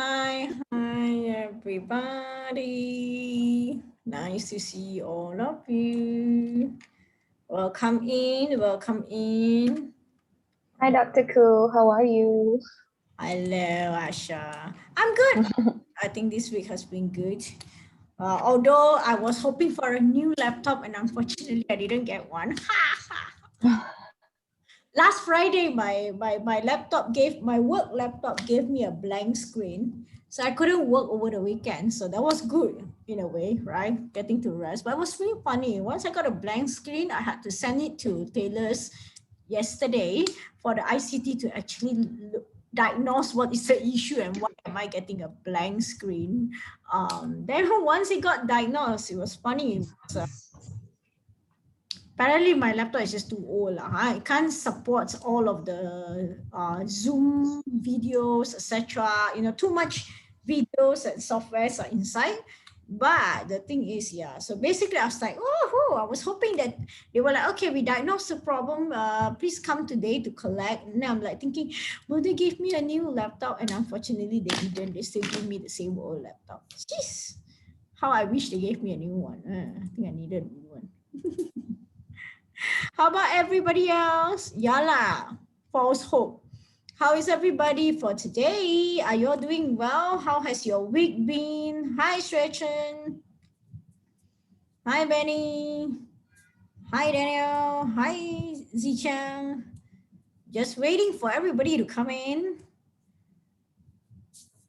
Hi, everybody. Nice to see all of you. Welcome in, welcome in. Hi, Dr. Koo. How are you? Hello, Asha. I'm good. I think this week has been good. Although I was hoping for a new laptop and unfortunately I didn't get one. Last Friday, my laptop my work laptop gave me a blank screen. So I couldn't work over the weekend. So that was good in a way, right? Getting to rest. But it was really funny. Once I got a blank screen, I had to send it to tailors yesterday for the ICT to actually diagnose what is the issue and why am I getting a blank screen. Then once it got diagnosed, it was funny. Apparently my laptop is just too old. It can't support all of the Zoom videos, etc. Too much videos and softwares are inside. But the thing is, yeah. So basically, I was like, oh, I was hoping that they were like, okay, we diagnosed the problem. Please come today to collect. And then I'm like thinking, will they give me a new laptop? And unfortunately, they didn't. They still give me the same old laptop. Jeez, how I wish they gave me a new one. I think I needed a new one. How about everybody else? Yala, false hope. How is everybody for today? Are you all doing well? How has your week been? Hi, Stretchen. Hi, Benny. Hi, Daniel. Hi, Zichang. Just waiting for everybody to come in.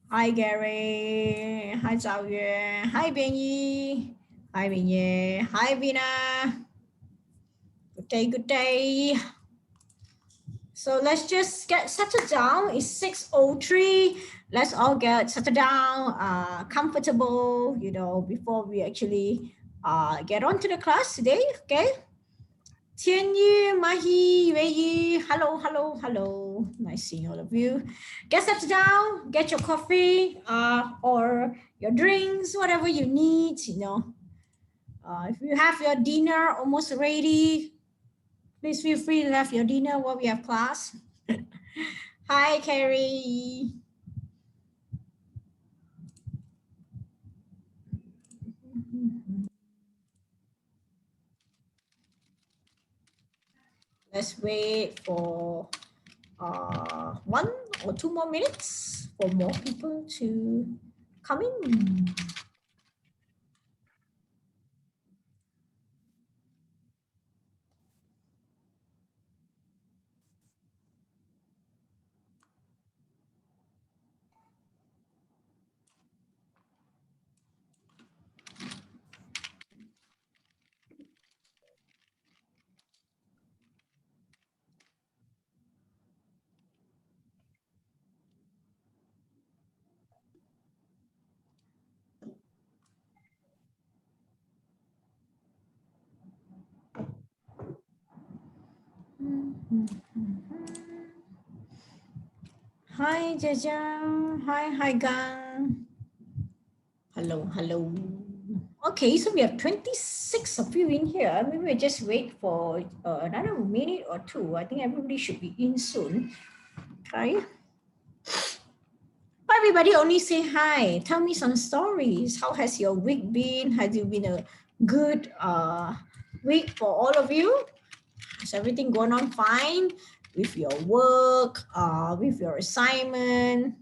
Hi, Gary. Hi, Zhao Yue. Hi, Benyi. Hi, Binye. Hi, Vina. Good day, good day. So let's just get settled down. It's 6:03. Let's all get settled down, comfortable, before we actually get on to the class today. Okay. Tianyu, Mahi, Wei, hello, hello, hello. Nice seeing all of you. Get settled down, get your coffee or your drinks, whatever you need, if you have your dinner almost ready, please feel free to have your dinner while we have class. Hi, Carrie. Let's wait for 1 or 2 more minutes for more people to come in. Hi, Jajang. Hi, Gang. Hello, hello. Okay, so we have 26 of you in here. Maybe we just wait for another minute or two. I think everybody should be in soon. Okay. Everybody only say hi. Tell me some stories. How has your week been? Has it been a good week for all of you? Has everything gone on fine with your work, with your assignment?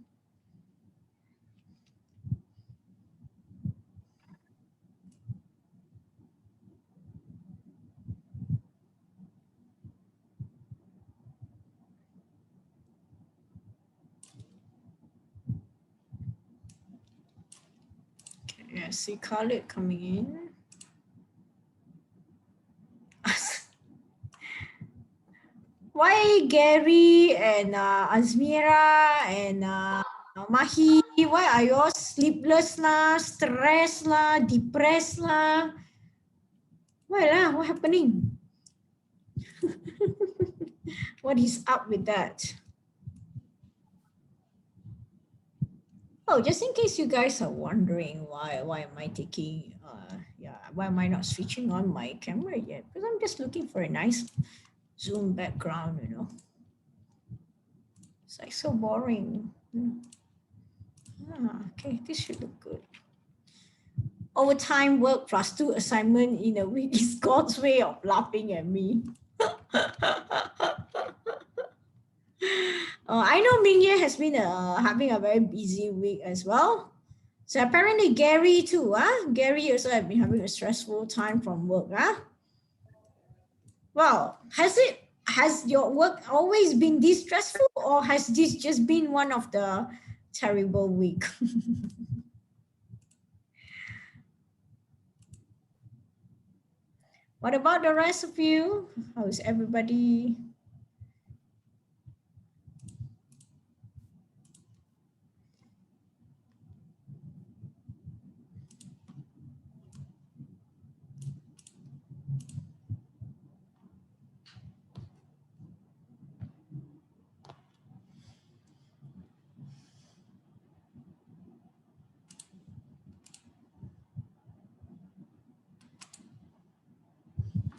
Okay, I see Khalid coming in. Why Gary and Azmira and Mahi, why are you all sleepless lah, stressed lah, depressed lah? Why lah? What happening? What is up with that? Oh, just in case you guys are wondering why am I taking why am I not switching on my camera yet? Because I'm just looking for a nice Zoom background, It's like so boring. Okay, this should look good. Overtime work plus 2 assignment in a week is God's way of laughing at me. I know Mingye has been having a very busy week as well. So apparently Gary too, Gary also have been having a stressful time from work, Well, has your work always been this stressful, or has this just been one of the terrible week? What about the rest of you? How's everybody?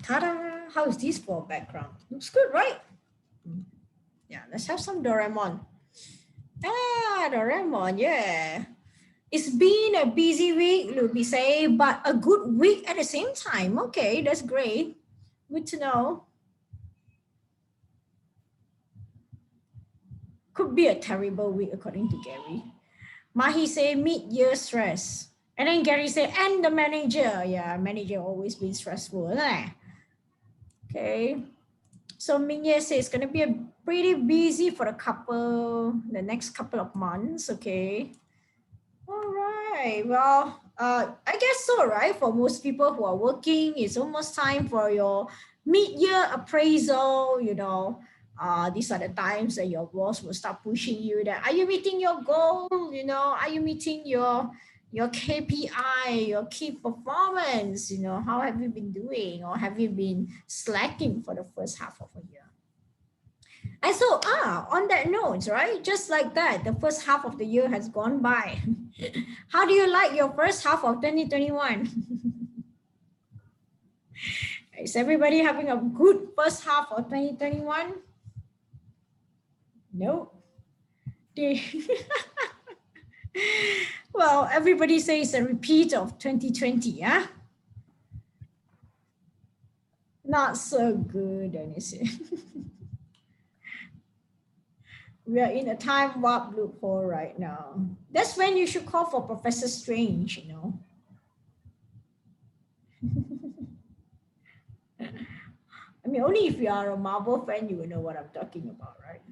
Ta-da! How is this for background? Looks good, right? Yeah, let's have some Doraemon. Doraemon, yeah. It's been a busy week, Luby say, but a good week at the same time. Okay, that's great. Good to know. Could be a terrible week according to Gary. Mahi say mid-year stress. And then Gary say, and the manager. Yeah, manager always been stressful. Okay. So Mingye says it's going to be a pretty busy for the next couple of months. Okay. All right. Well, I guess so, right? For most people who are working, it's almost time for your mid-year appraisal, these are the times that your boss will start pushing you that, are you meeting your goal? Are you meeting your KPI, your key performance? How have you been doing, or have you been slacking for the first half of a year? And so, on that note, right, just like that, the first half of the year has gone by. How do you like your first half of 2021? Is everybody having a good first half of 2021? No. Well, everybody says a repeat of 2020, yeah? Not so good, Anissa. We are in a time warp loophole right now. That's when you should call for Professor Strange, I mean, only if you are a Marvel fan, you will know what I'm talking about, right?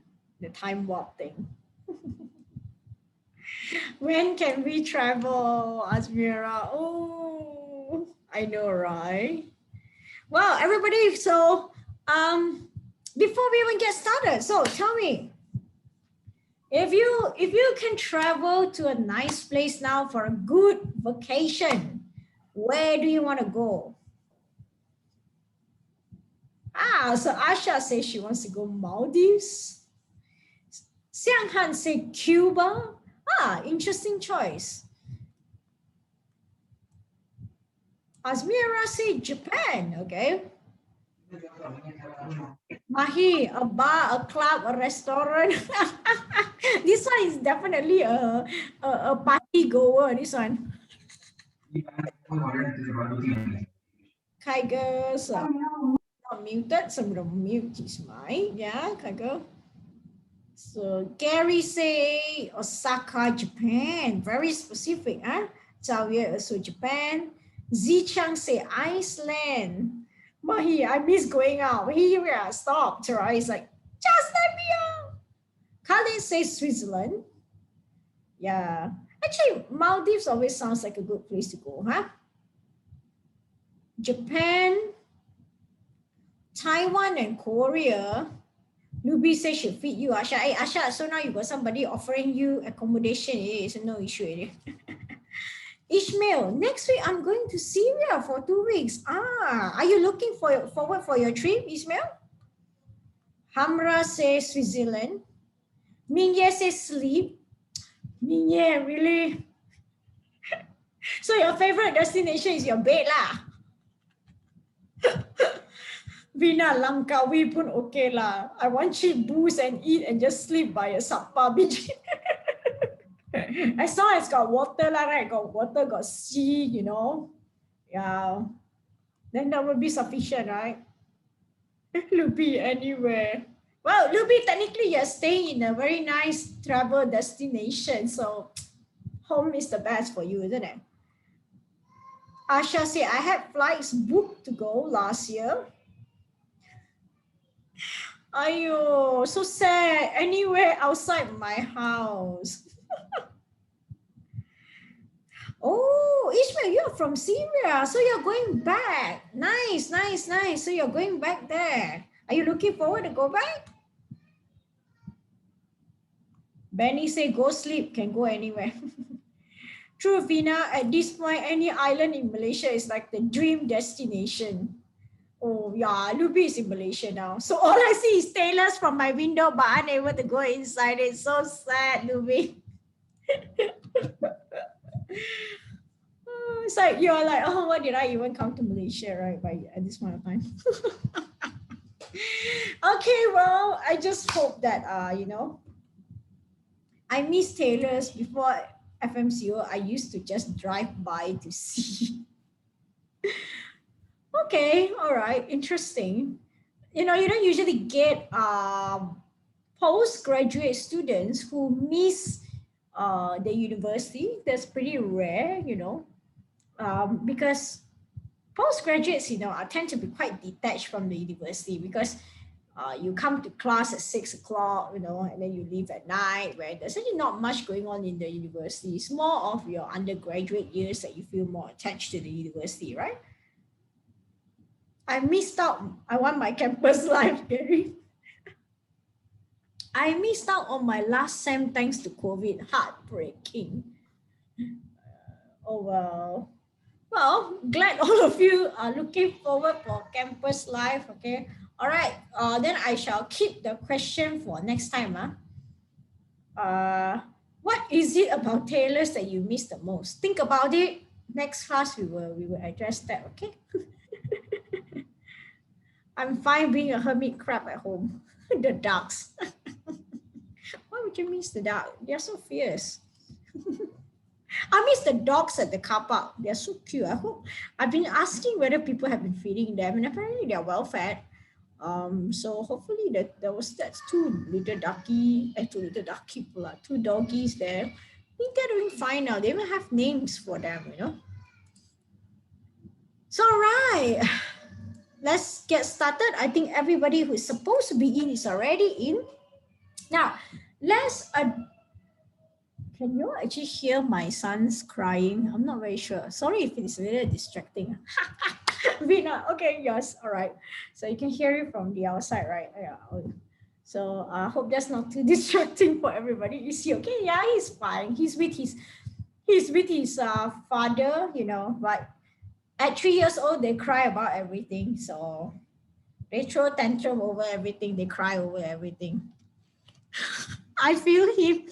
The time warp thing. When can we travel, Asmira? Oh, I know, right? Well, everybody, so before we even get started, so tell me, if you can travel to a nice place now for a good vacation, where do you want to go? So Asha says she wants to go Maldives. Xianghan said Cuba. Interesting choice. Asmira said Japan, okay. Mahi, a bar, a club, a restaurant. This one is definitely a party goer, this one. Tigers are not muted, so I'm going to mute his mic. Yeah, Tiger. So Gary say Osaka, Japan. Very specific, huh? Zhao Yue also Japan. Zichang say Iceland. Mahi, I miss going out. Here we are stopped, right? It's like, just let me out. Colin says Switzerland. Yeah. Actually, Maldives always sounds like a good place to go, huh? Japan, Taiwan, and Korea. Luby says she'll feed you, Asha. Hey, Asha, so now you got somebody offering you accommodation. It's no issue. Ishmael, next week I'm going to Syria for 2 weeks. Are you looking forward for your trip, Ishmael? Hamra says Switzerland. Mingye says sleep. Mingye, really? So your favorite destination is your bed lah. Vina Langkawi pun okay lah. I want cheap booze and eat and just sleep by a supper beach. As long as got water, right? Got water, got sea, you know. Yeah. Then that would be sufficient, right? Luby anywhere. Well, Luby, technically you're staying in a very nice travel destination. So home is the best for you, isn't it? Asha said, I had flights booked to go last year. Ayo, so sad. Anywhere outside my house. Oh, Ishmael, you're from Syria. So you're going back. Nice, nice, nice. So you're going back there. Are you looking forward to go back? Benny say, go sleep, can go anywhere. True, Vina, at this point, any island in Malaysia is like the dream destination. Oh yeah, Luby is in Malaysia now. So all I see is tailors from my window, but unable to go inside. It's so sad, Luby. It's like you're like, oh, why did I even come to Malaysia, right? At this point of time. Okay, well, I just hope that you know, I miss tailors. Before FMCO, I used to just drive by to see. Okay, all right, interesting. You know, you don't usually get postgraduate students who miss the university. That's pretty rare, you know, because postgraduates, you know, tend to be quite detached from the university because you come to class at 6 o'clock, you know, and then you leave at night, where there's really not much going on in the university. It's more of your undergraduate years that you feel more attached to the university, right? I missed out. I want my campus life, Gary. I missed out on my last sem thanks to COVID. Heartbreaking. Oh, well. Well, glad all of you are looking forward for campus life, okay? All right, then I shall keep the question for next time. What is it about tailors that you miss the most? Think about it. Next class, we will address that, okay? I'm fine being a hermit crab at home. The ducks. Why would you miss the duck? They're so fierce. I miss the dogs at the car park. They're so cute. I've been asking whether people have been feeding them, and apparently they're well fed. So hopefully that's two little two doggies there. I think they're doing fine now. They even have names for them, you know. So all right, let's get started. I think everybody who is supposed to be in is already in. Now, can you actually hear my sons crying? I'm not very sure. Sorry if it's a little distracting. Vina, okay, yes, all right. So you can hear it from the outside, right? Yeah. So I hope that's not too distracting for everybody. Is he okay? Yeah, he's fine. He's with his father, you know. But at 3 years old, they cry about everything. So they throw tantrum over everything. They cry over everything. I feel him.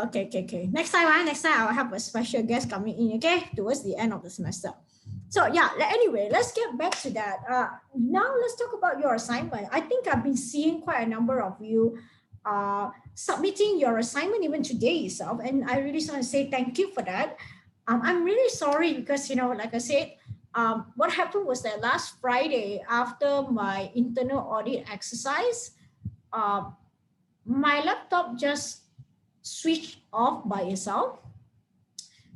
Okay. Next time I'll have a special guest coming in, okay, towards the end of the semester. So yeah, anyway, let's get back to that. Now let's talk about your assignment. I think I've been seeing quite a number of you submitting your assignment even today itself, and I really just want to say thank you for that. I'm really sorry because, you know, like I said, what happened was that last Friday after my internal audit exercise, my laptop just switched off by itself.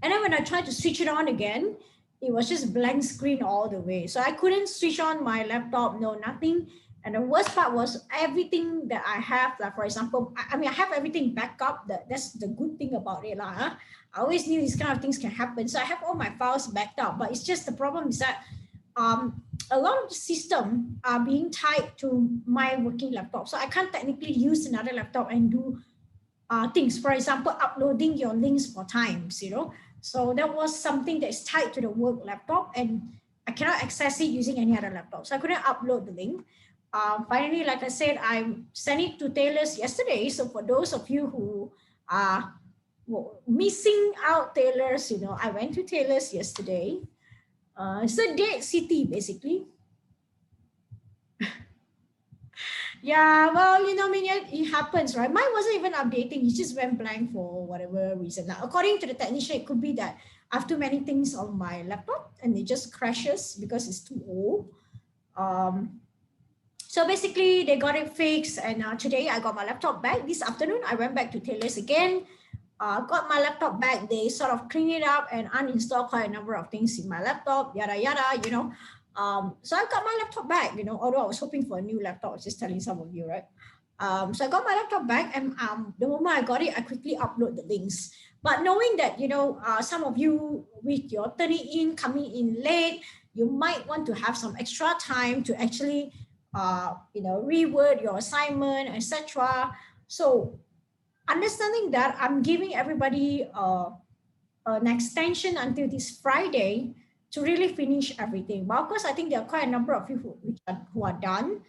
And then when I tried to switch it on again, it was just blank screen all the way. So I couldn't switch on my laptop, no, nothing. And the worst part was everything that I have, like for example, I mean, I have everything backed up. That's the good thing about it. I always knew these kind of things can happen. So I have all my files backed up, but it's just the problem is that a lot of the system are being tied to my working laptop. So I can't technically use another laptop and do things. For example, uploading your links for times, you know. So that was something that is tied to the work laptop and I cannot access it using any other laptop. So I couldn't upload the link. Finally, like I said, I sent it to tailors yesterday. So for those of you who are missing out tailors, you know, I went to tailors yesterday. It's a dead city, basically. Yeah, well, you know, I mean, it happens, right? Mine wasn't even updating. It just went blank for whatever reason. Now, according to the technician, it could be that I have too many things on my laptop and it just crashes because it's too old. Um, so basically, they got it fixed, and today I got my laptop back. This afternoon, I went back to Taylor's again. Got my laptop back. They sort of cleaned it up and uninstalled quite a number of things in my laptop, yada yada, you know. So I got my laptop back, you know, although I was hoping for a new laptop. I was just telling some of you, right? So I got my laptop back, and the moment I got it, I quickly upload the links. But knowing that, you know, some of you with your turning in, coming in late, you might want to have some extra time to actually, you know, reword your assignment, etc. So understanding that, I'm giving everybody an extension until this Friday to really finish everything. But of course, I think there are quite a number of you who are done,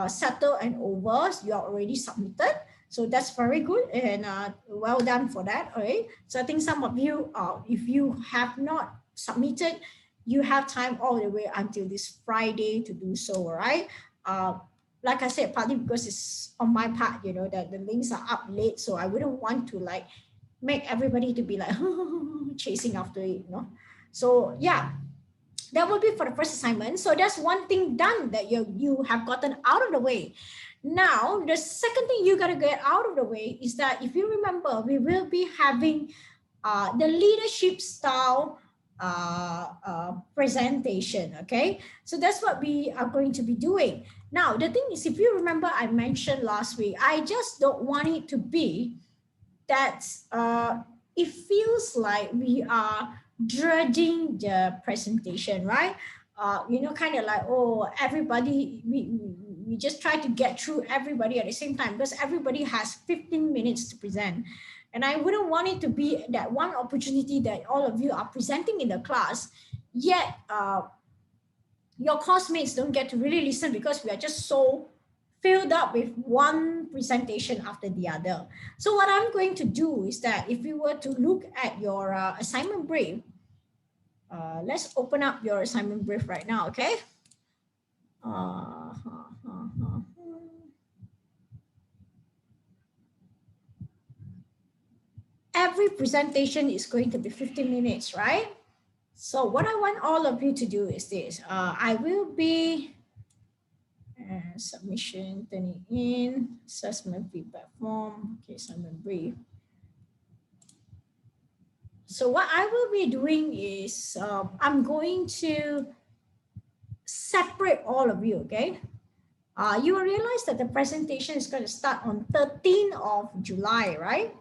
settled and over. You are already submitted. So that's very good, and well done for that. Okay. So I think some of you, if you have not submitted, you have time all the way until this Friday to do so, all right? Like I said, partly because it's on my part, you know, that the links are up late. So I wouldn't want to like make everybody to be like chasing after it, you know. So yeah, that will be for the first assignment. So that's one thing done that you have gotten out of the way. Now, the second thing you got to get out of the way is that if you remember, we will be having the leadership style presentation. Okay, so that's what we are going to be doing. Now, the thing is, if you remember, I mentioned last week, I just don't want it to be that it feels like we are dreading the presentation, right? You know, kind of like, oh, everybody, we just try to get through everybody at the same time because everybody has 15 minutes to present. And I wouldn't want it to be that one opportunity that all of you are presenting in the class, yet your classmates don't get to really listen because we are just so filled up with one presentation after the other. So what I'm going to do is that if you were to look at your assignment brief, let's open up your assignment brief right now, okay? Every presentation is going to be 15 minutes, right? So what I want all of you to do is this. I will be submission, turning in, assessment feedback form, okay, assignment brief. So what I will be doing is I'm going to separate all of you, okay? You will realize that the presentation is going to start on 13th of July, right?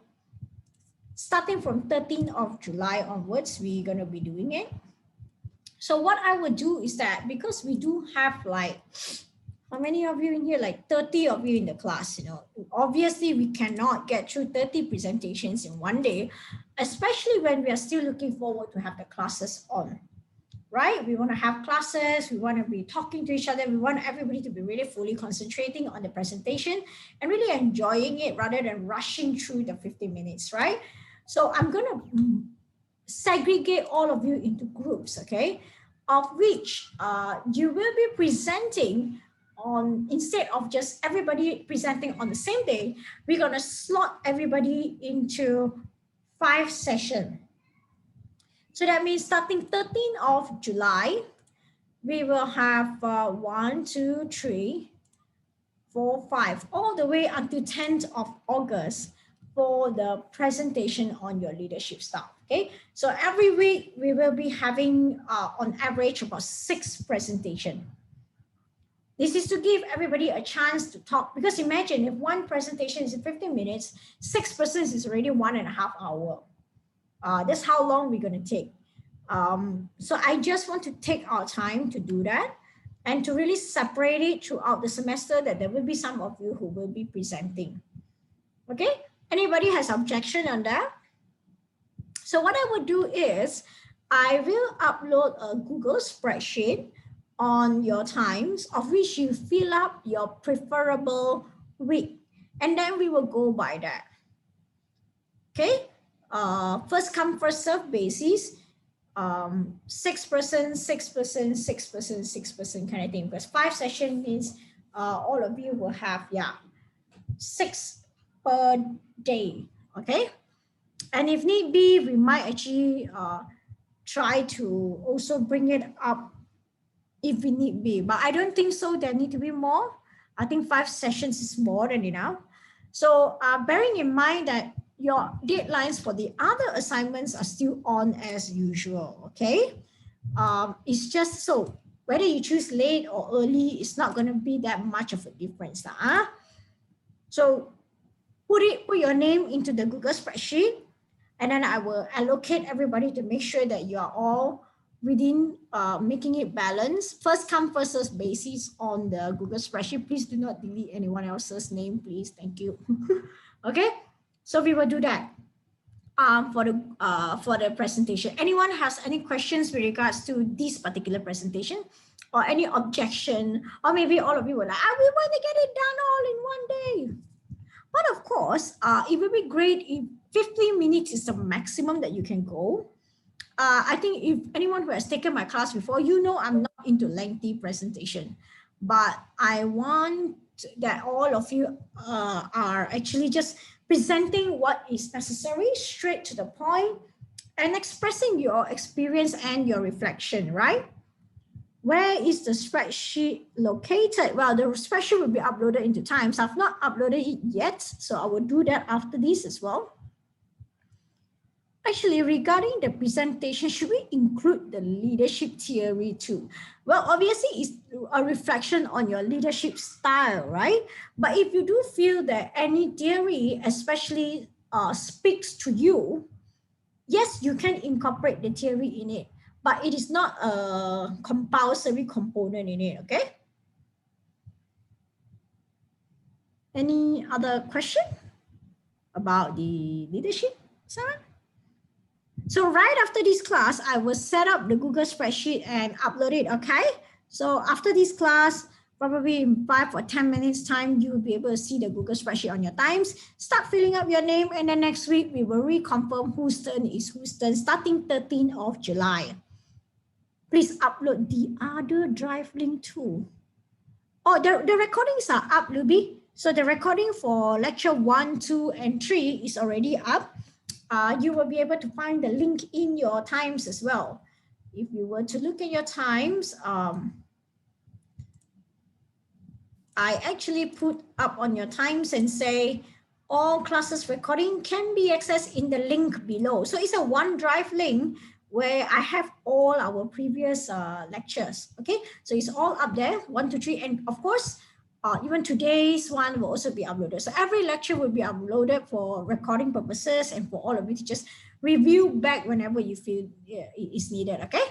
Starting from 13th of July onwards, we're going to be doing it. So what I would do is that because we do have like, how many of you in here? Like 30 of you in the class, you know, obviously we cannot get through 30 presentations in one day, especially when we are still looking forward to have the classes on, right? We want to have classes, we want to be talking to each other, we want everybody to be really fully concentrating on the presentation and really enjoying it rather than rushing through the 15 minutes, right? So I'm going to segregate all of you into groups, okay, of which you will be presenting on, instead of just everybody presenting on the same day, we're going to slot everybody into 5 sessions. So that means starting 13th of July, we will have 1, 2, 3, 4, 5, all the way until 10th of August for the presentation on your leadership style. Okay, so every week we will be having on average about 6 presentations. This is to give everybody a chance to talk, because imagine if one presentation is 15 minutes, 6 persons is already 1.5 hours. That's how long we're going to take. So I just want to take our time to do that and to really separate it throughout the semester, that there will be some of you who will be presenting. Okay, anybody has objection on that? So what I would do is I will upload a Google spreadsheet on your times, of which you fill up your preferable week, and then we will go by that. Okay, first come first serve basis. 6%, 6%, 6%, 6% kind of thing, because 5 sessions means all of you will have, 6 per day, okay? And if need be, we might actually try to also bring it up if we need be, but I don't think so. There need to be more. I think 5 sessions is more than enough. So bearing in mind that your deadlines for the other assignments are still on as usual, okay? It's just so whether you choose late or early, it's not going to be that much of a difference. So put your name into the Google spreadsheet, and then I will allocate everybody to make sure that you are all within making it balanced. First come, first serve basis on the Google spreadsheet. Please do not delete anyone else's name, please. Thank you. Okay, so we will do that for the presentation. Anyone has any questions with regards to this particular presentation, or any objection, or maybe all of you were like, we want to get it done all in one day. But of course, it would be great if 15 minutes is the maximum that you can go. I think if anyone who has taken my class before, you know I'm not into lengthy presentation, but I want that all of you are actually just presenting what is necessary, straight to the point, and expressing your experience and your reflection, right? Where is the spreadsheet located? Well, the spreadsheet will be uploaded into Times. I've not uploaded it yet, so I will do that after this as well. Actually, regarding the presentation, should we include the leadership theory too? Well, obviously, it's a reflection on your leadership style, right? But if you do feel that any theory especially speaks to you, yes, you can incorporate the theory in it, but it is not a compulsory component in it, okay? Any other question about the leadership, Sarah? So right after this class, I will set up the Google spreadsheet and upload it, okay? So after this class, probably in 5 or 10 minutes time, you will be able to see the Google spreadsheet on your Times. Start filling up your name, and then next week, we will reconfirm whose turn is whose turn, starting 13th of July. Please upload the other drive link too. Oh, the recordings are up, Luby. So the recording for lecture 1, 2, and 3 is already up. You will be able to find the link in your Times as well. If you were to look at your Times, I actually put up on your Times and say, all classes recording can be accessed in the link below. So it's a OneDrive link where I have all our previous lectures, okay? So it's all up there, 1, 2, 3, and of course, even today's one will also be uploaded. So every lecture will be uploaded for recording purposes and for all of you to just review back whenever you feel it is needed, okay?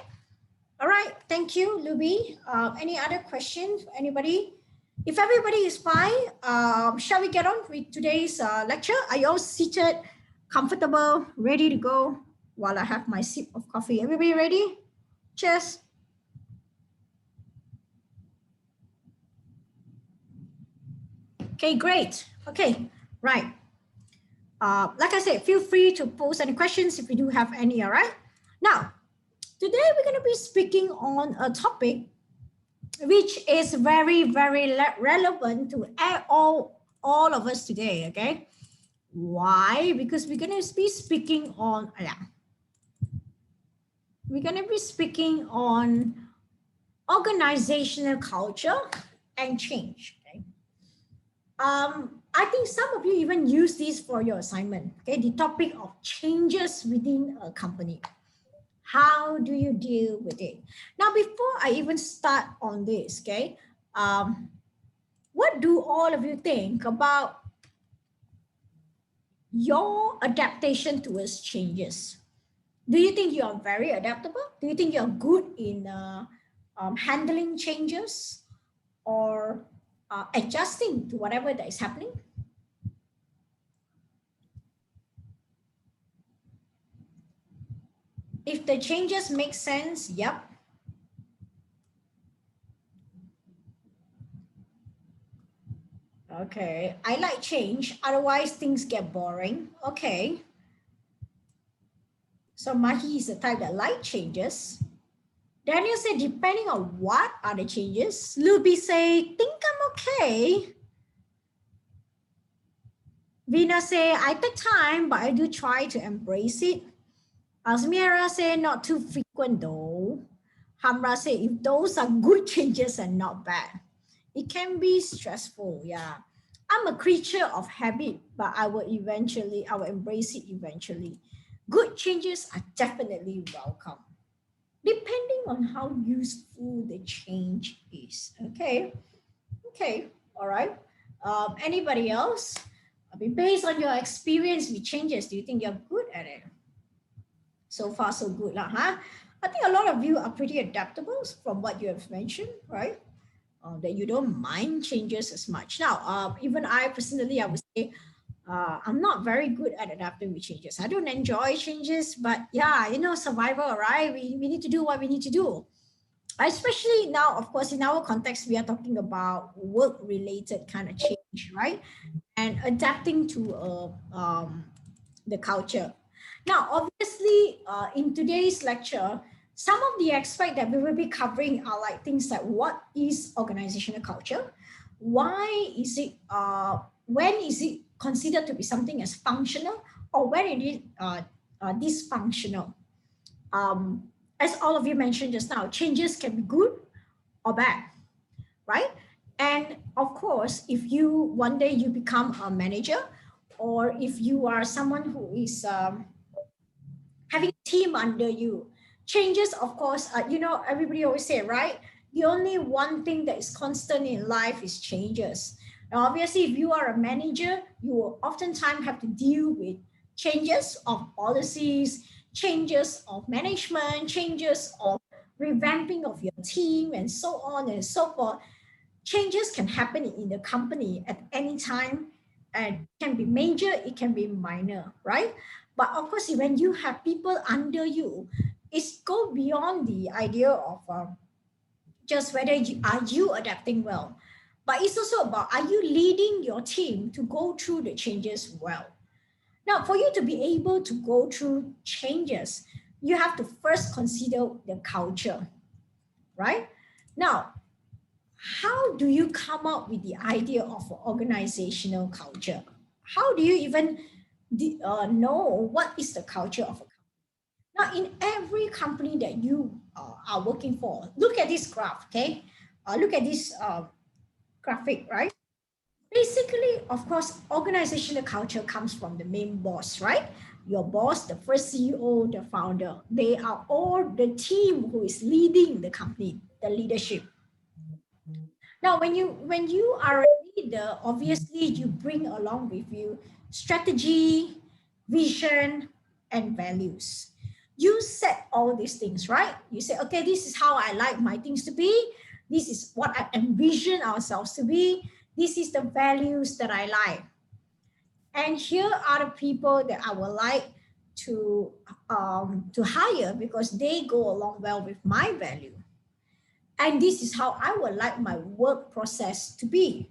All right, thank you, Luby. Any other questions, anybody? If everybody is fine, shall we get on with today's lecture? Are you all seated, comfortable, ready to go while I have my sip of coffee? Everybody ready? Cheers. Okay, great. Okay, right. Like I said, feel free to post any questions if you do have any, all right? Now, today we're going to be speaking on a topic which is very, very relevant to all of us today, okay? Why? Because we're going to be speaking on, we're going to be speaking on organizational culture and change, okay? I think some of you even use this for your assignment, okay? The topic of changes within a company. How do you deal with it? Now, before I even start on this, okay, what do all of you think about your adaptation towards changes? Do you think you are very adaptable? Do you think you're good in handling changes or adjusting to whatever that is happening? If the changes make sense, yep. Okay, I like change, otherwise things get boring. Okay. So Mahi is the type that like changes. Daniel said, depending on what are the changes. Luby say, think I'm okay. Vina say, I take time, but I do try to embrace it. Asmira say, not too frequent though. Hamra say, if those are good changes and not bad. It can be stressful, yeah. I'm a creature of habit, but I will embrace it eventually. Good changes are definitely welcome, depending on how useful the change is. Okay, all right. Anybody else? I mean, based on your experience with changes, do you think you're good at it? So far, so good, lah, huh? I think a lot of you are pretty adaptable from what you have mentioned, right? That you don't mind changes as much. Now, even I personally, I would say I'm not very good at adapting with changes. I don't enjoy changes, but yeah, survival, right? We need to do what we need to do. Especially now, of course, in our context, we are talking about work-related kind of change, right? And adapting to the culture. Now, obviously, in today's lecture, some of the aspects that we will be covering are like things like what is organizational culture? Why is it, when is it considered to be something as functional, or when it is dysfunctional? As all of you mentioned just now, changes can be good or bad, right? And of course, if you one day you become a manager, or if you are someone who is having a team under you, changes, of course, everybody always say, right? The only one thing that is constant in life is changes. Now, obviously, if you are a manager, you will oftentimes have to deal with changes of policies, changes of management, changes of revamping of your team, and so on and so forth. Changes can happen in the company at any time, and it can be major, it can be minor, right? But of course, when you have people under you, it's go beyond the idea of just whether are you adapting well, but it's also about, are you leading your team to go through the changes well? Now, for you to be able to go through changes, you have to first consider the culture, right? Now, how do you come up with the idea of organizational culture? How do you even know what is the culture of a company? Now, in every company that you are working for, look at this graph, okay? Look at this graphic, right? Basically, of course, organizational culture comes from the main boss, right? Your boss, the first CEO, the founder, they are all the team who is leading the company, the leadership. Now, when you are a leader, obviously you bring along with you strategy, vision, and values. You set all these things, right? You say, okay, this is how I like my things to be. This is what I envision ourselves to be. This is the values that I like. And here are the people that I would like to hire because they go along well with my value. And this is how I would like my work process to be.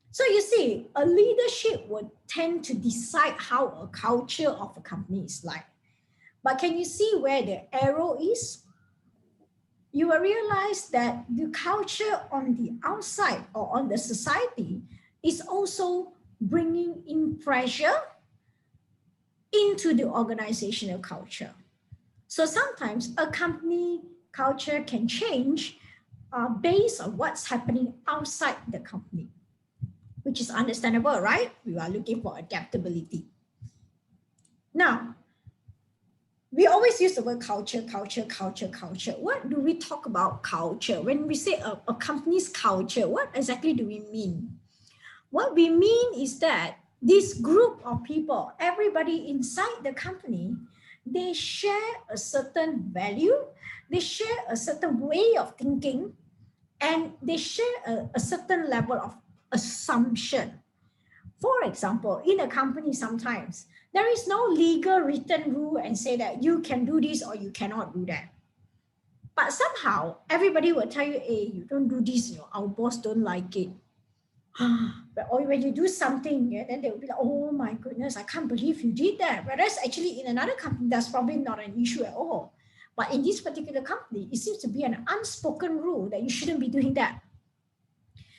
So you see, a leadership would tend to decide how a culture of a company is like. But can you see where the arrow is? You will realize that the culture on the outside or on the society is also bringing in pressure into the organizational culture. So sometimes a company culture can change based on what's happening outside the company, which is understandable, right? We are looking for adaptability. Now, we always use the word culture. What do we talk about culture? When we say a company's culture, what exactly do we mean? What we mean is that this group of people, everybody inside the company, they share a certain value, they share a certain way of thinking, and they share a certain level of assumption. For example, in a company, sometimes there is no legal written rule and say that you can do this or you cannot do that. But somehow everybody will tell you, hey, you don't do this, our boss don't like it. But or when you do something, then they will be like, oh my goodness, I can't believe you did that. Whereas actually in another company, that's probably not an issue at all. But in this particular company, it seems to be an unspoken rule that you shouldn't be doing that.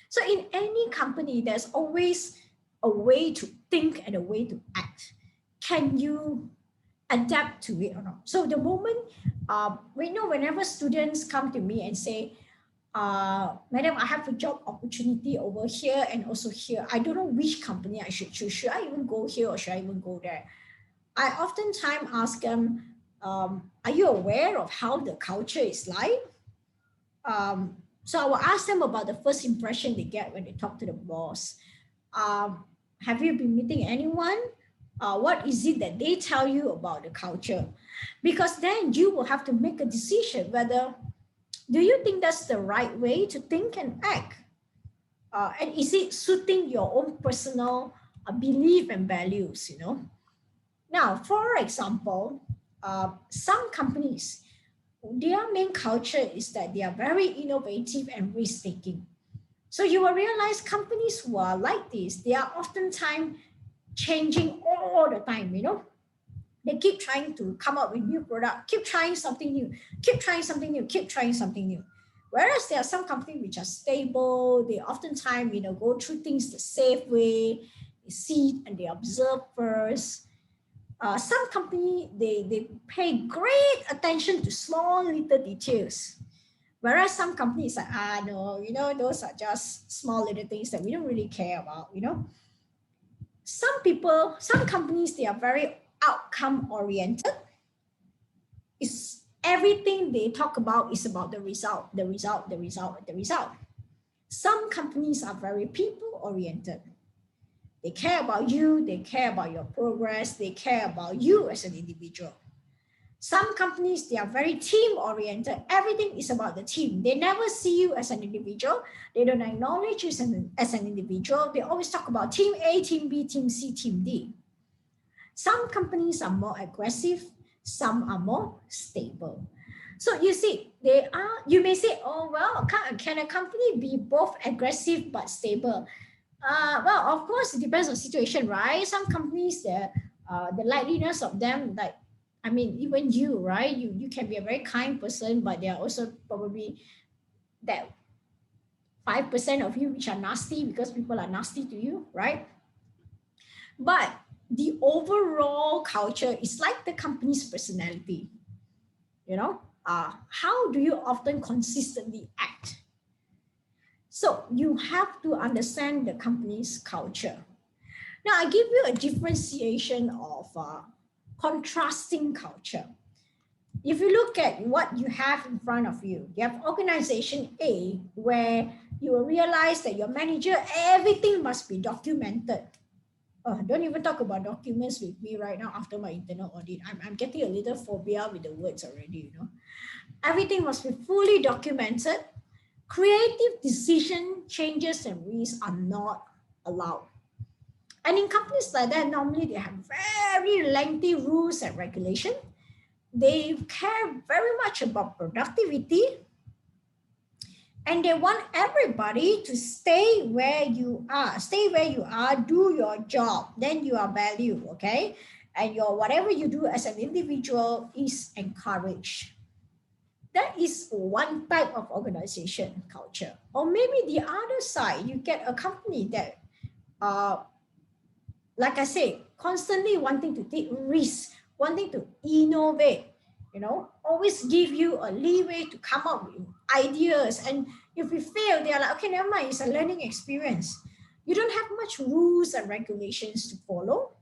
So in any company, there's always a way to think and a way to act. Can you adapt to it or not? So the moment, we know whenever students come to me and say, madam, I have a job opportunity over here and also here. I don't know which company I should choose. Should I even go here or should I even go there? I oftentimes ask them, are you aware of how the culture is like? So I will ask them about the first impression they get when they talk to the boss. Have you been meeting anyone? What is it that they tell you about the culture? Because then you will have to make a decision whether, do you think that's the right way to think and act? And is it suiting your own personal belief and values, you know? Now, for example, some companies, their main culture is that they are very innovative and risk-taking. So you will realize companies who are like this, they are oftentimes changing all the time, you know. They keep trying to come up with new product, keep trying something new, keep trying something new, keep trying something new. Whereas there are some companies which are stable, they oftentimes, you know, go through things the safe way, they see and they observe first. Some company, they pay great attention to small little details. Whereas some companies like, no, you know, those are just small little things that we don't really care about, you know. Some people, some companies, they are very outcome oriented. It's everything they talk about is about the result, the result, the result, the result. Some companies are very people oriented. They care about you, they care about your progress, they care about you as an individual. Some companies, they are very team oriented. Everything is about the team. They never see you as an individual. They don't acknowledge you as an individual. They always talk about team A, team B, team C, team D. Some companies are more aggressive. Some are more stable. So you see, they are, you may say, oh, well, can a company be both aggressive but stable? Well, of course, it depends on situation, right? Some companies, the likeliness of them, like, I mean, even you, right? You can be a very kind person, but there are also probably that 5% of you which are nasty because people are nasty to you, right? But the overall culture is like the company's personality. You know, how do you often consistently act? So you have to understand the company's culture. Now, I give you a differentiation of contrasting culture. If you look at what you have in front of you, you have organization A, where you will realize that your manager, everything must be documented. Don't even talk about documents with me right now after my internal audit. I'm getting a little phobia with the words already, you know. Everything must be fully documented. Creative decision, changes, and risks are not allowed. And in companies like that, normally they have very lengthy rules and regulation. They care very much about productivity, and they want everybody to stay where you are, do your job, then you are valued, okay? And your whatever you do as an individual is encouraged. That is one type of organization culture. Or maybe the other side, you get a company that, like I say, constantly wanting to take risks, wanting to innovate, you know, always give you a leeway to come up with ideas. And if we fail, they are like, okay, never mind, it's a learning experience. You don't have much rules and regulations to follow.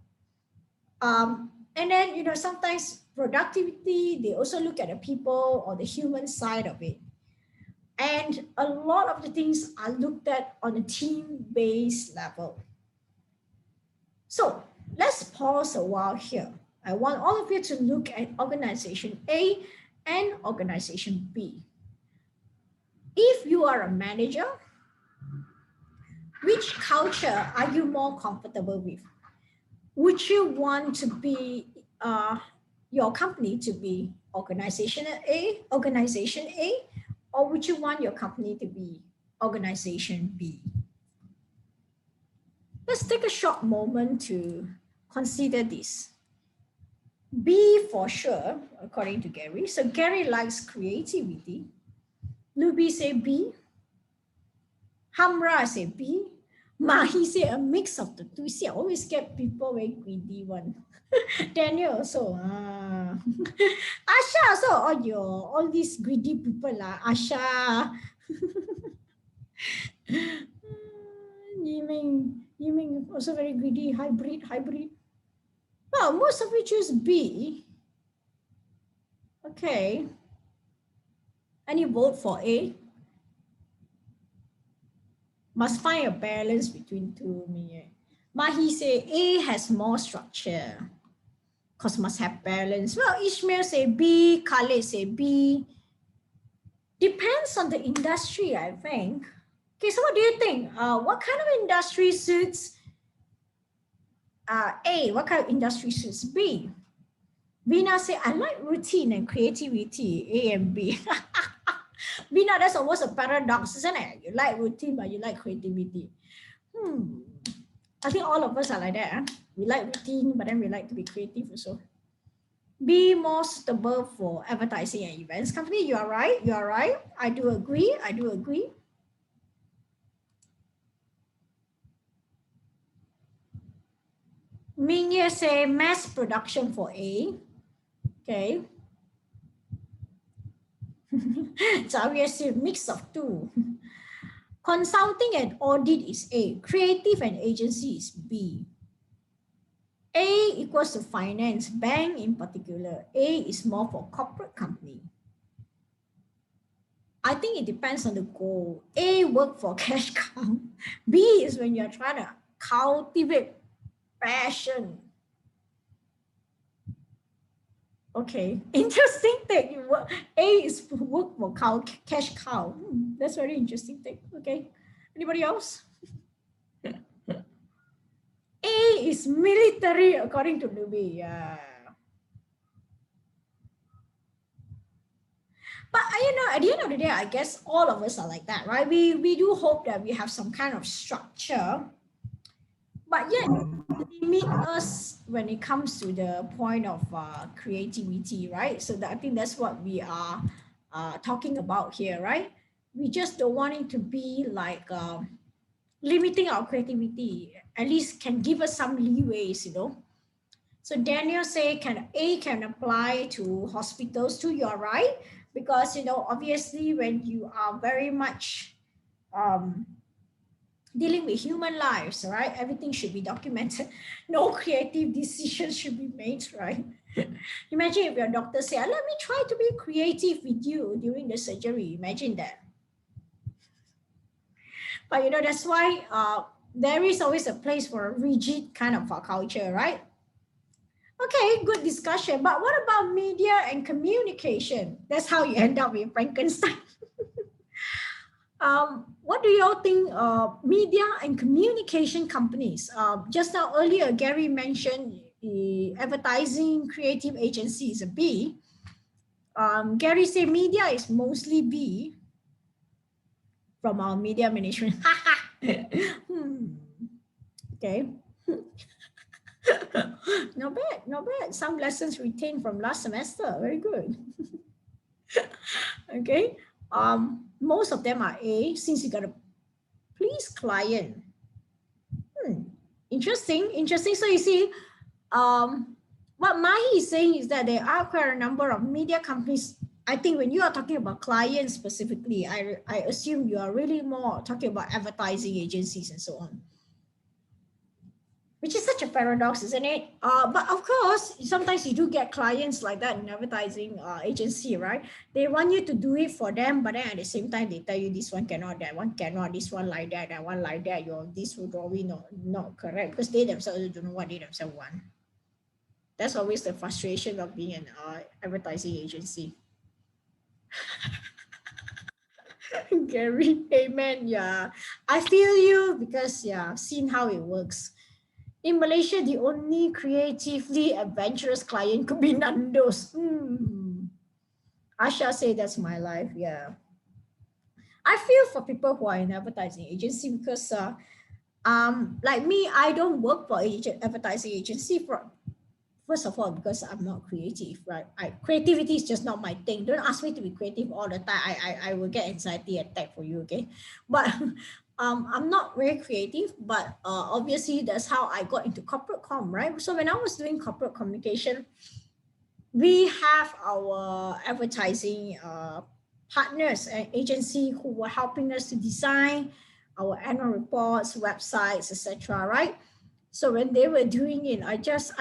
And then, you know, sometimes productivity, they also look at the people or the human side of it. And a lot of the things are looked at on a team-based level. So let's pause a while here. I want all of you to look at organization A and organization B. If you are a manager, which culture are you more comfortable with? Would you want to be your company to be organization A, or would you want your company to be organization B? Let's take a short moment to consider this. B for sure, according to Gary. So Gary likes creativity. Luby say B. Hamra say B. Mahi say a mix of the two. See, I always get people very greedy one. Daniel also. Asha also. All these greedy people lah. Asha. Yiming also very greedy. Hybrid. Well, most of you choose B. Okay. Any vote for A? Must find a balance between two. Mahi say A has more structure. Because must have balance. Well, Ishmael say B, Khalid say B. Depends on the industry, I think. Okay, so what do you think? What kind of industry suits A? What kind of industry suits B? Vina say, I like routine and creativity, A and B. Vina, that's almost a paradox, isn't it? You like routine, but you like creativity. I think all of us are like that. Huh? We like routine, but then we like to be creative also. Be more suitable for advertising and events company. You are right. I do agree. Mingye say mass production for A. Okay. Xavier say mix of two. Consulting and audit is A. Creative and agency is B. A equals to finance, bank in particular. A is more for corporate company. I think it depends on the goal. A work for cash cow. B is when you're trying to cultivate passion. Okay, interesting thing. A is work for cash cow. That's very interesting thing. Okay, anybody else? A is military according to Luby. Yeah. But at the end of the day, I guess all of us are like that, right? We do hope that we have some kind of structure, but yet limit us when it comes to the point of creativity, right? So I think that's what we are talking about here, right? We just don't want it to be like limiting our creativity. At least can give us some leeways, So Daniel say A can apply to hospitals too. You're right, because obviously when you are very much dealing with human lives, right? Everything should be documented. No creative decisions should be made, right? Imagine if your doctor say, "Let me try to be creative with you during the surgery." Imagine that. But that's why there is always a place for a rigid kind of culture, right? Okay, good discussion. But what about media and communication? That's how you end up with Frankenstein. What do you all think media and communication companies? Just now earlier, Gary mentioned the advertising creative agency is a B. Gary said media is mostly B from our media management. Okay. Not bad. Some lessons retained from last semester. Very good. Okay. Most of them are A since you got to please client. Interesting. So you see, what Mahi is saying is that there are quite a number of media companies. I think when you are talking about clients specifically, I assume you are really more talking about advertising agencies and so on. Which is such a paradox, isn't it? But of course, sometimes you do get clients like that in advertising agency, right? They want you to do it for them, but then at the same time, they tell you this one cannot, that one cannot, this one like that one like that. This drawing not correct because they themselves don't know what they themselves want. That's always the frustration of being an advertising agency. Gary, amen. Yeah, I feel you because I've seen how it works. In Malaysia, the only creatively adventurous client could be Nando's. Asha say that's my life. Yeah. I feel for people who are in advertising agency because like me, I don't work for advertising agency. For First of all, because I'm not creative, right? Creativity is just not my thing. Don't ask me to be creative all the time. I will get anxiety attack for you, okay? But I'm not very creative, but obviously that's how I got into corporate com, right? So when I was doing corporate communication, we have our advertising partners and agency who were helping us to design our annual reports, websites, etc. Right? So when they were doing it, I just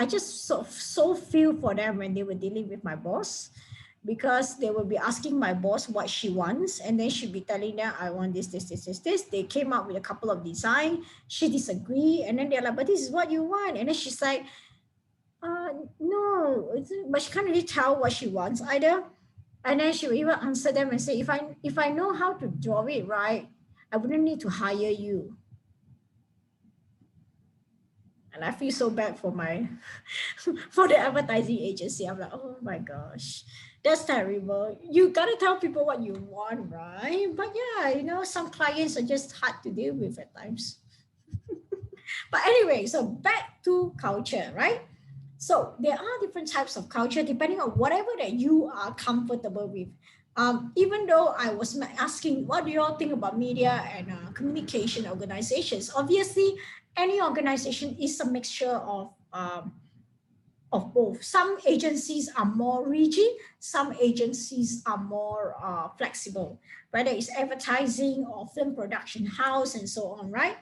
so feel for them when they were dealing with my boss, because they will be asking my boss what she wants, and then she'll be telling them, I want this, this, this, this, this. They came up with a couple of design. She disagree, and then they're like, but this is what you want. And then she's like, no, but she can't really tell what she wants either. And then she will even answer them and say, if I know how to draw it right, I wouldn't need to hire you. And I feel so bad for my for the advertising agency. I'm like, oh my gosh, that's terrible. You gotta tell people what you want, right? But yeah, you know, some clients are just hard to deal with at times. But anyway, so back to culture, right? So there are different types of culture depending on whatever that you are comfortable with. Even though I was asking, what do you all think about media and communication organizations? Obviously, any organization is a mixture of both. Some agencies are more rigid, some agencies are more flexible, whether it's advertising or film production house and so on, right?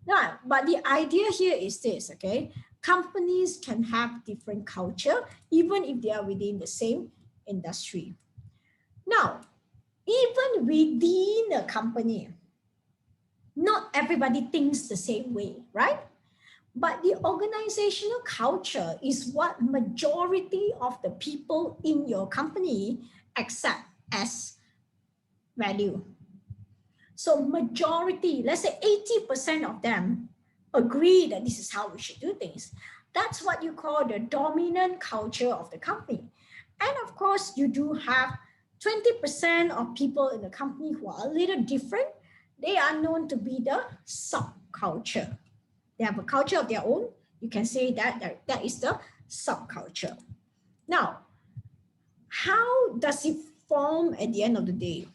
Yeah, but the idea here is this, okay? Companies can have different culture, even if they are within the same industry. Now, even within a company, not everybody thinks the same way, right? But the organizational culture is what majority of the people in your company accept as value. So majority, let's say 80% of them agree that this is how we should do things. That's what you call the dominant culture of the company. And of course, you do have 20% of people in the company who are a little different. They are known to be the subculture. They have a culture of their own. You can say that is the subculture. Now, how does it form at the end of the day?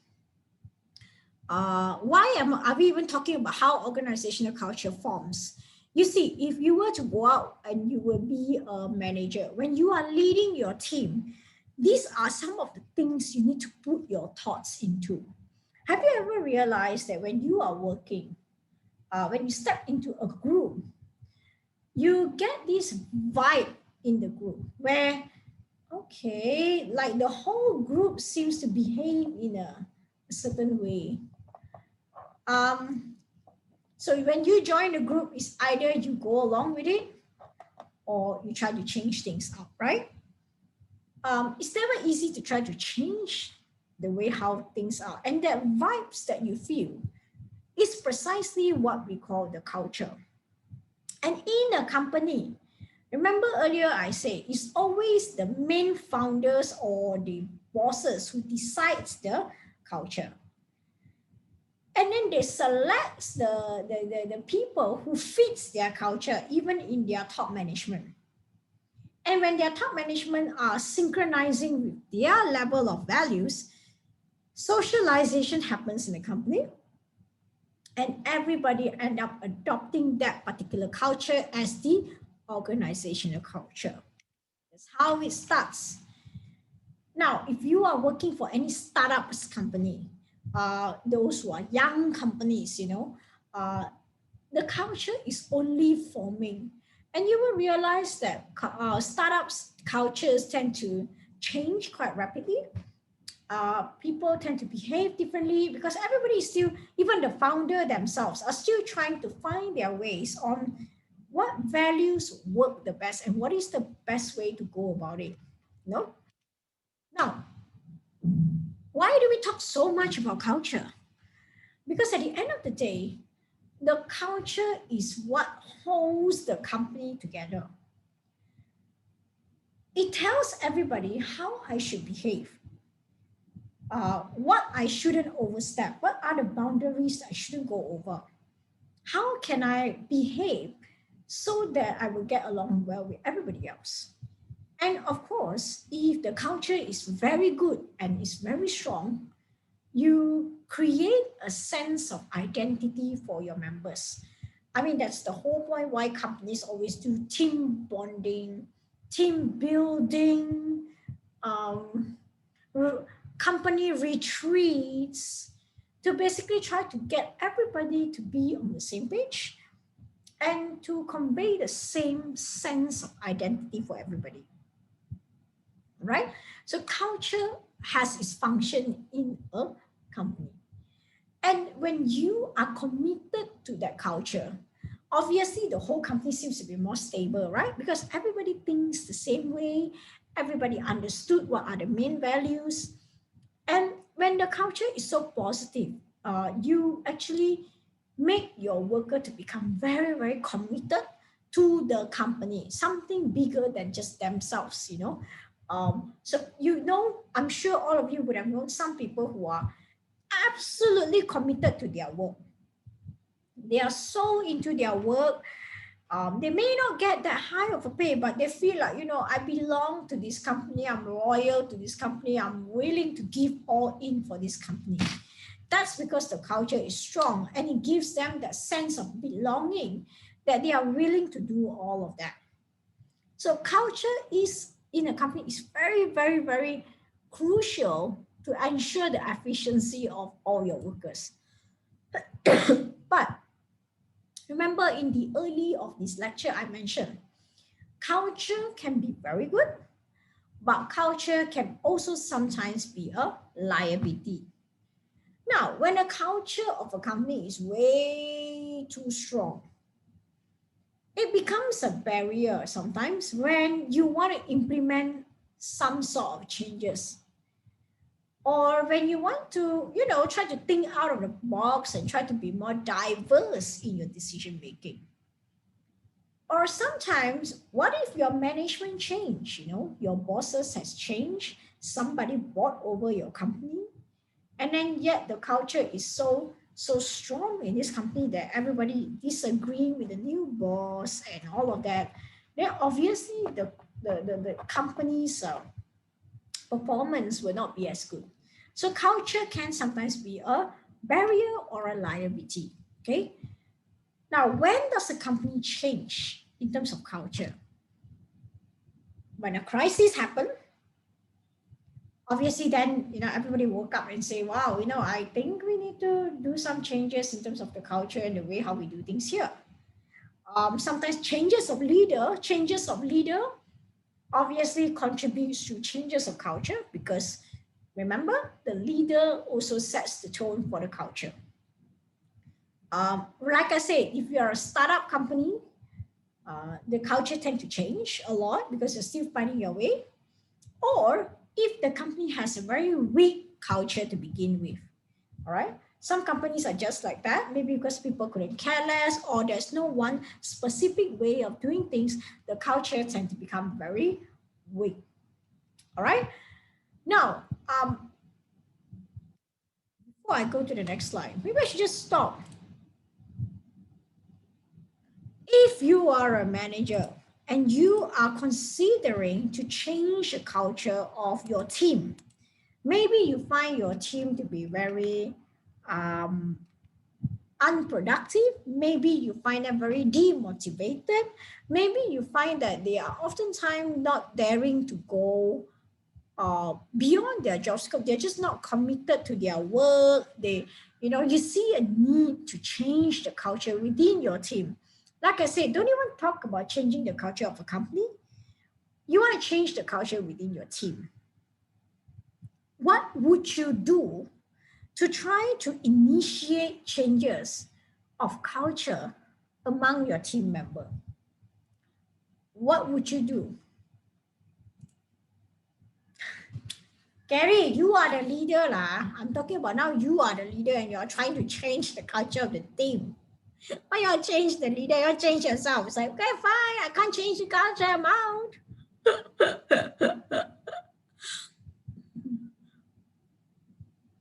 Are we even talking about how organizational culture forms? You see, if you were to go out and you will be a manager, when you are leading your team, these are some of the things you need to put your thoughts into. Have you ever realized that when you are working, when you step into a group, you get this vibe in the group where, okay, like the whole group seems to behave in a certain way. So when you join the group, it's either you go along with it or you try to change things up, right? It's never easy to try to change the way how things are. And that vibes that you feel is precisely what we call the culture. And in a company, remember earlier I said, it's always the main founders or the bosses who decides the culture. And then they select the people who fits their culture, even in their top management. And when their top management are synchronizing with their level of values, socialization happens in the company. And everybody end up adopting that particular culture as the organizational culture. That's how it starts. Now, if you are working for any startups company, those who are young companies, the culture is only forming. And you will realize that startups cultures tend to change quite rapidly. People tend to behave differently because everybody is still, even the founder themselves are still trying to find their ways on what values work the best and what is the best way to go about it. No? Now, why do we talk so much about culture? Because at the end of the day, the culture is what holds the company together. It tells everybody how I should behave, what I shouldn't overstep, what are the boundaries I shouldn't go over. How can I behave so that I will get along well with everybody else? And of course, if the culture is very good and is very strong, you create a sense of identity for your members. I mean, that's the whole point why companies always do team bonding, team building, um, company retreats to basically try to get everybody to be on the same page and to convey the same sense of identity for everybody, right? So culture has its function in a company. And when you are committed to that culture, obviously the whole company seems to be more stable, right? Because everybody thinks the same way, everybody understood what are the main values. And when the culture is so positive, you actually make your worker to become very, very committed to the company, something bigger than just themselves, you know. So, you know, I'm sure all of you would have known some people who are absolutely committed to their work. They are so into their work. They may not get that high of a pay, but they feel like, you know, I belong to this company. I'm loyal to this company. I'm willing to give all in for this company. That's because the culture is strong and it gives them that sense of belonging that they are willing to do all of that. So culture is in a company is very, very, very crucial to ensure the efficiency of all your workers. But remember in the early of this lecture, I mentioned culture can be very good, but culture can also sometimes be a liability. Now, when a culture of a company is way too strong, it becomes a barrier sometimes when you want to implement some sort of changes, or when you want to, you know, try to think out of the box and try to be more diverse in your decision making. Or sometimes, what if your management change? You know, your bosses has changed, somebody bought over your company, and then yet the culture is so strong in this company that everybody disagreeing with the new boss and all of that. Then obviously the company's performance will not be as good. So culture can sometimes be a barrier or a liability. Okay. Now, when does a company change in terms of culture? When a crisis happens, obviously then, you know, everybody woke up and say, wow, you know, I think we need to do some changes in terms of the culture and the way how we do things here. Sometimes changes of leader obviously contributes to changes of culture, because remember, the leader also sets the tone for the culture. Like I said, if you are a startup company, the culture tend to change a lot because you're still finding your way. Or if the company has a very weak culture to begin with, all right? Some companies are just like that, maybe because people couldn't care less, or there's no one specific way of doing things, the culture tend to become very weak, all right? Now, before I go to the next slide, maybe I should just stop. If you are a manager and you are considering to change the culture of your team, maybe you find your team to be very unproductive. Maybe you find them very demotivated. Maybe you find that they are oftentimes not daring to go beyond their job scope. They're just not committed to their work. They, you know, you see a need to change the culture within your team. Like I said, don't even talk about changing the culture of a company. You want to change the culture within your team. What would you do to try to initiate changes of culture among your team member? What would you do? Gary, you are the leader lah. I'm talking about now you are the leader and you're trying to change the culture of the team. Why you change the leader? You change yourself. It's like, okay, fine, I can't change the culture, I'm out.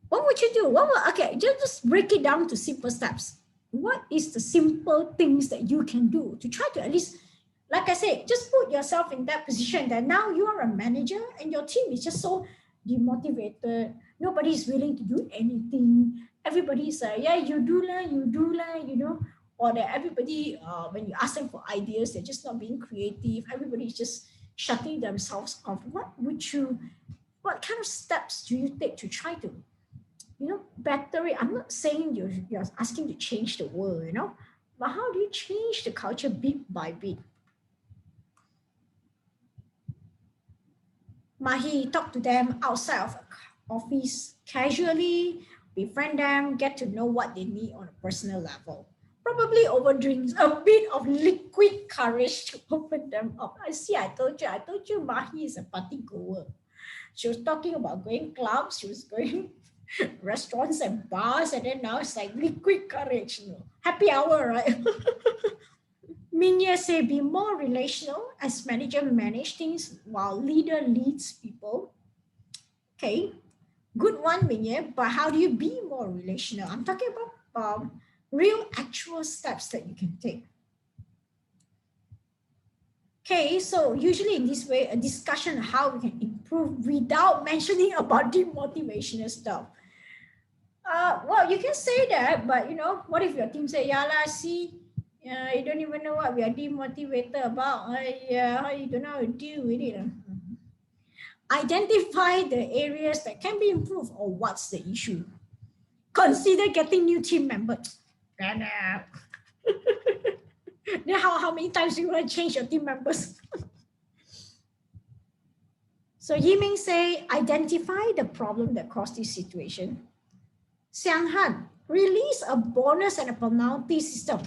What would you do? Okay, just break it down to simple steps. What is the simple things that you can do to try to at least Like I said, just put yourself in that position that now you are a manager and your team is just so demotivated. Nobody is willing to do anything. Everybody's yeah, you do lah, you know, or that everybody, when you ask them for ideas, they're just not being creative. Everybody's just shutting themselves off. What kind of steps do you take to try to, you know, better it? I'm not saying you're asking to change the world, you know, but how do you change the culture bit by bit? Mahi, talk to them outside of office casually, befriend them, get to know what they need on a personal level. Probably over drinks, a bit of liquid courage to open them up. I told you Mahi is a party goer. She was talking about going clubs, she was going restaurants and bars, and then now it's like liquid courage, you know. Happy hour, right? Minya say be more relational as manager manage things while leader leads people. Okay, good one, Minya, but how do you be more relational? I'm talking about real actual steps that you can take. Okay, so usually in this way, a discussion on how we can improve without mentioning about demotivational stuff. Well, you can say that, but you know, what if your team say, yeah, see, you don't even know what we are demotivated about. You don't know how to deal with it. Identify the areas that can be improved or what's the issue. Consider getting new team members. Then how many times do you want to change your team members? So Yiming say, identify the problem that caused this situation. Xiang Han, release a bonus and a penalty system.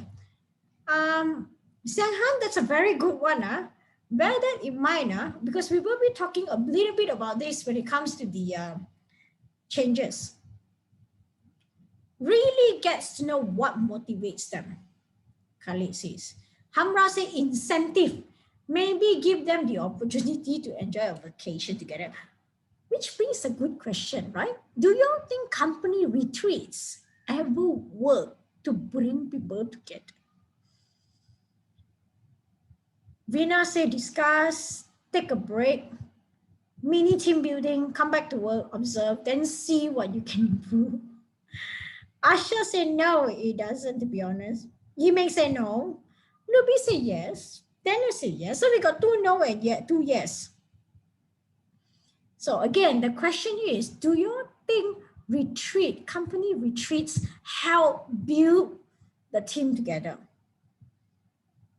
Xiang Han, that's a very good one. Bear that in mind, because we will be talking a little bit about this when it comes to the changes. Really gets to know what motivates them. Khalid says. Hamra say incentive. Maybe give them the opportunity to enjoy a vacation together. Which brings a good question, right? Do you think company retreats ever work to bring people together? Vina say discuss, take a break, mini team building, come back to work, observe, then see what you can improve. Asha say no, it doesn't, to be honest. Yi may say no. Ruby say yes. Daniel say yes. So we got 2 no and yet 2 yes. So again, the question is, do you think company retreats help build the team together?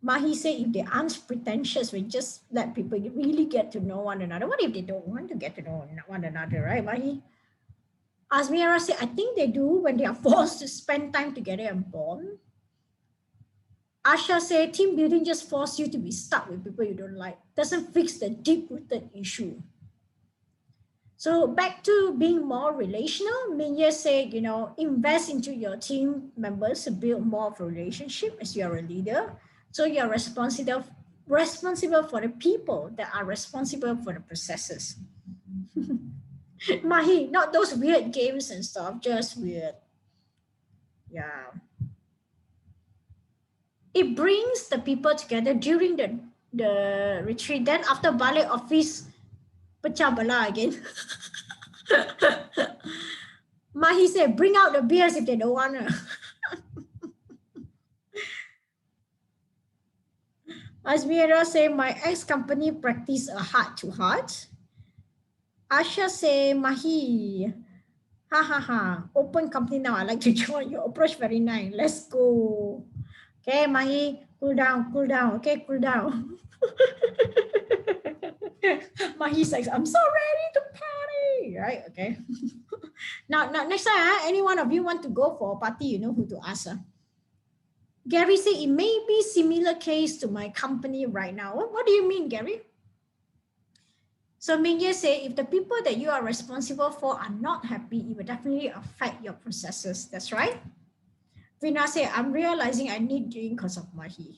Mahi said if they aren't pretentious, we just let people really get to know one another. What if they don't want to get to know one another, right, Mahi? Asmira said, I think they do when they are forced to spend time together and bond. Asha said, team building just forces you to be stuck with people you don't like. Doesn't fix the deep-rooted issue. So back to being more relational, Minya said, you know, invest into your team members to build more of a relationship as you are a leader. So you're responsible for the people that are responsible for the processes. Mahi, not those weird games and stuff, just weird. Yeah. It brings the people together during the retreat. Then after balik office, pecah belah again. Mahi said, bring out the beers if they don't want to. Asmira say, my ex-company practice a heart-to-heart. Asha say, Mahi, open company now. I like to join. Your approach very nice. Let's go. Okay, Mahi, cool down. Okay, cool down. Mahi says, I'm so ready to party. Right, okay. Now, next time, any one of you want to go for a party, you know who to ask. Gary said, it may be similar case to my company right now. What do you mean, Gary? So Mingye said, if the people that you are responsible for are not happy, it will definitely affect your processes. That's right. Vina said, I'm realizing I need drink because of Mahi.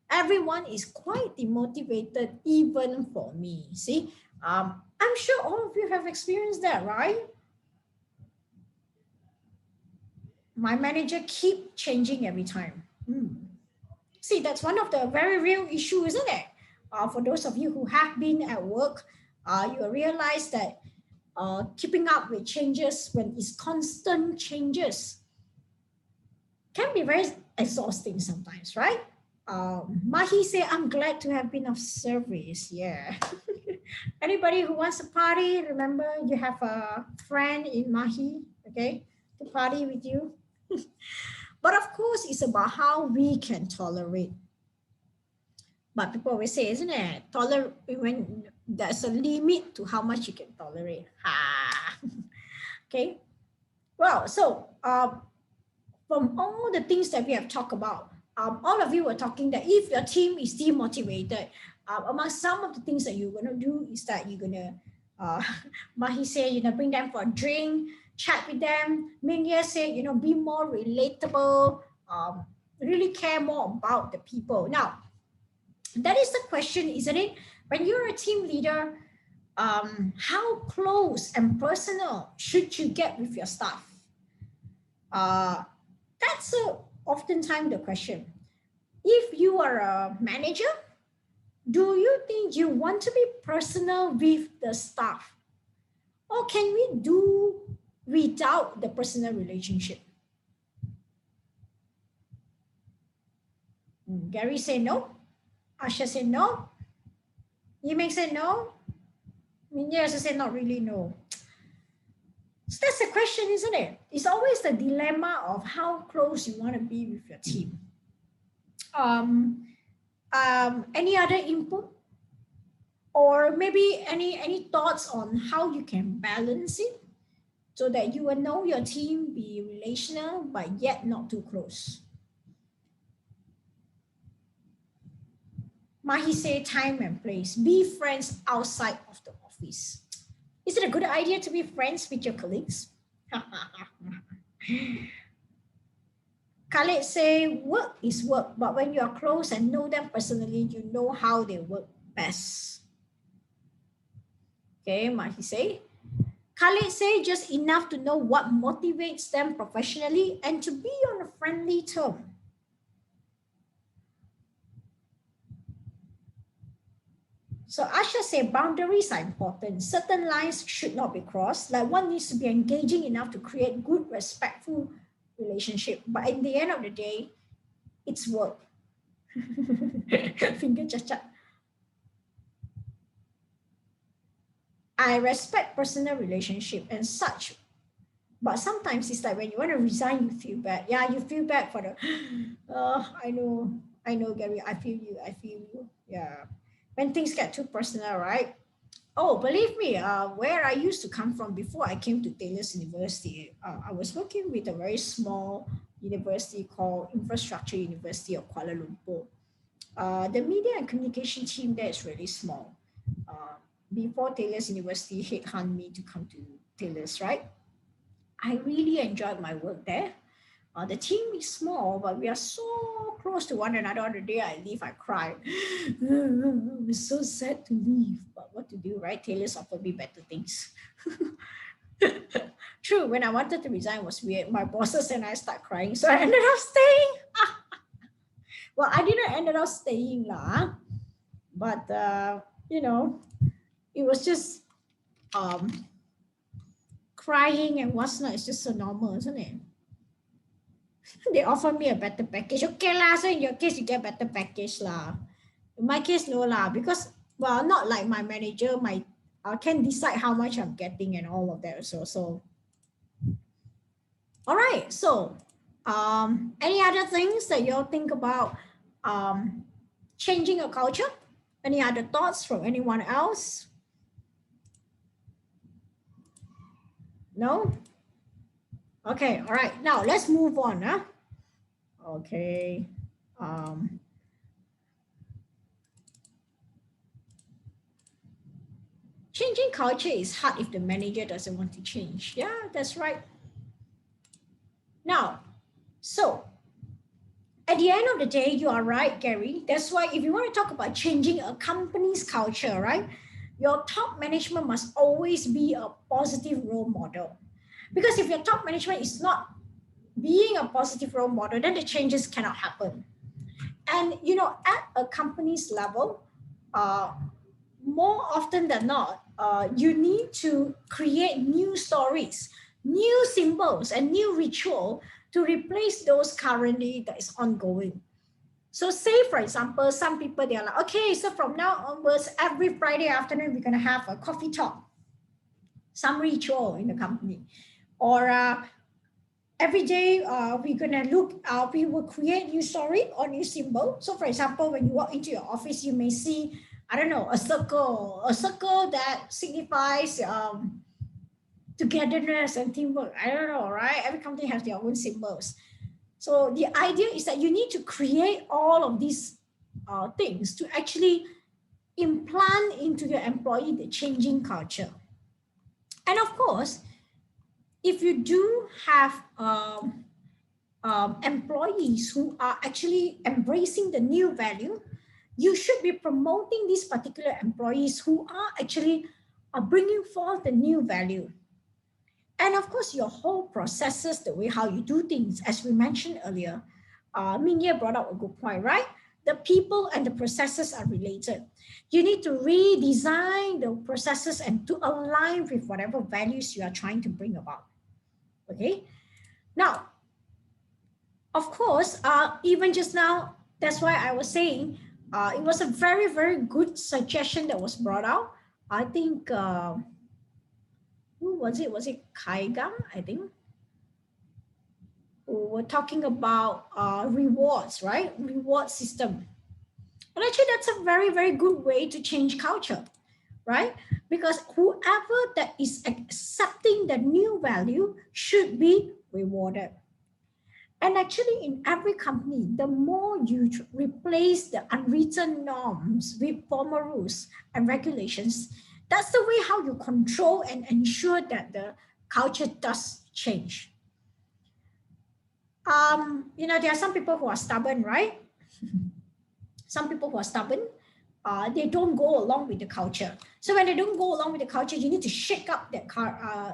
Everyone is quite demotivated, even for me. See, I'm sure all of you have experienced that, right? My manager keep changing every time. See, that's one of the very real issue, isn't it? For those of you who have been at work, you realize that keeping up with changes when it's constant changes can be very exhausting sometimes, right? Mahi say, I'm glad to have been of service. Yeah. Anybody who wants to party, remember you have a friend in Mahi, okay, to party with you. But of course, it's about how we can tolerate. But people always say, isn't it? When there's a limit to how much you can tolerate. Ha. Okay. Well, so from all the things that we have talked about, all of you were talking that if your team is demotivated, among some of the things that you're going to do is that you're going to, Mahi said, bring them for a drink, chat with them. Minya said, be more relatable, really care more about the people. Now, that is the question, isn't it? When you're a team leader, how close and personal should you get with your staff? That's oftentimes the question. If you are a manager, do you think you want to be personal with the staff? Or can we do without the personal relationship? Gary said no. Asha said no. Yimeng said no. Minya also said not really no. So that's the question, isn't it? It's always the dilemma of how close you want to be with your team. Any other input? Or maybe any thoughts on how you can balance it so that you will know your team, be relational, but yet not too close? Mahi say time and place. Be friends outside of the office. Is it a good idea to be friends with your colleagues? Khalid say work is work, but when you are close and know them personally, you know how they work best. Okay, Mahi say. Khalid say just enough to know what motivates them professionally and to be on a friendly term. So Asha say boundaries are important. Certain lines should not be crossed. Like one needs to be engaging enough to create good, respectful relationship. But in the end of the day, it's work. Finger cacat. I respect personal relationship and such. But sometimes it's like when you want to resign, you feel bad. Yeah, you feel bad for the, I know, Gary, I feel you. Yeah. When things get too personal, right? Oh, believe me, where I used to come from before I came to Taylor's University, I was working with a very small university called Infrastructure University of Kuala Lumpur. The media and communication team there is really small. Before Taylor's University headhunted me to come to Taylor's, right? I really enjoyed my work there. The team is small, but we are so close to one another. On the day I leave, I cry. It's so sad to leave, but what to do, right? Taylor's offered me better things. True, when I wanted to resign, it was weird. My bosses and I start crying, so I ended up staying. Well, I didn't end up staying, but it was just crying and what's not. It's just so normal, isn't it? They offer me a better package. Okay lah, so in your case, you get better package lah. In my case, no lah, because, well, not like my manager, I can decide how much I'm getting and all of that. So, all right. So, any other things that y'all think about changing a culture? Any other thoughts from anyone else? No? Okay, all right. Now let's move on. Okay. Changing culture is hard if the manager doesn't want to change. Yeah, that's right. Now, so at the end of the day, you are right, Gary. That's why if you want to talk about changing a company's culture, right? Your top management must always be a positive role model. Because if your top management is not being a positive role model, then the changes cannot happen. And, you know, at a company's level, more often than not, you need to create new stories, new symbols, and new ritual to replace those currently that is ongoing. So say, for example, some people, they're like, okay, so from now onwards, every Friday afternoon, we're going to have a coffee talk, some ritual in the company. Or every day, we're going to look, we will create new story or new symbol. So for example, when you walk into your office, you may see, I don't know, a circle that signifies togetherness and teamwork. I don't know, right? Every company has their own symbols. So the idea is that you need to create all of these things to actually implant into your employee the changing culture. And of course, if you do have employees who are actually embracing the new value, you should be promoting these particular employees who are actually bringing forth the new value. And of course, your whole processes, the way how you do things, as we mentioned earlier, Mingye brought up a good point, right? The people and the processes are related. You need to redesign the processes and to align with whatever values you are trying to bring about. Okay. Now, of course, even just now, that's why I was saying it was a very, very good suggestion that was brought out. I think, who was it? Was it Kaigang? I think. We're talking about rewards, right? Reward system. And actually, that's a very, very good way to change culture, right? Because whoever that is accepting the new value should be rewarded. And actually, in every company, the more you replace the unwritten norms with formal rules and regulations, that's the way how you control and ensure that the culture does change. You know, there are some people who are stubborn, right? Some people who are stubborn, they don't go along with the culture. So when they don't go along with the culture, you need to shake up that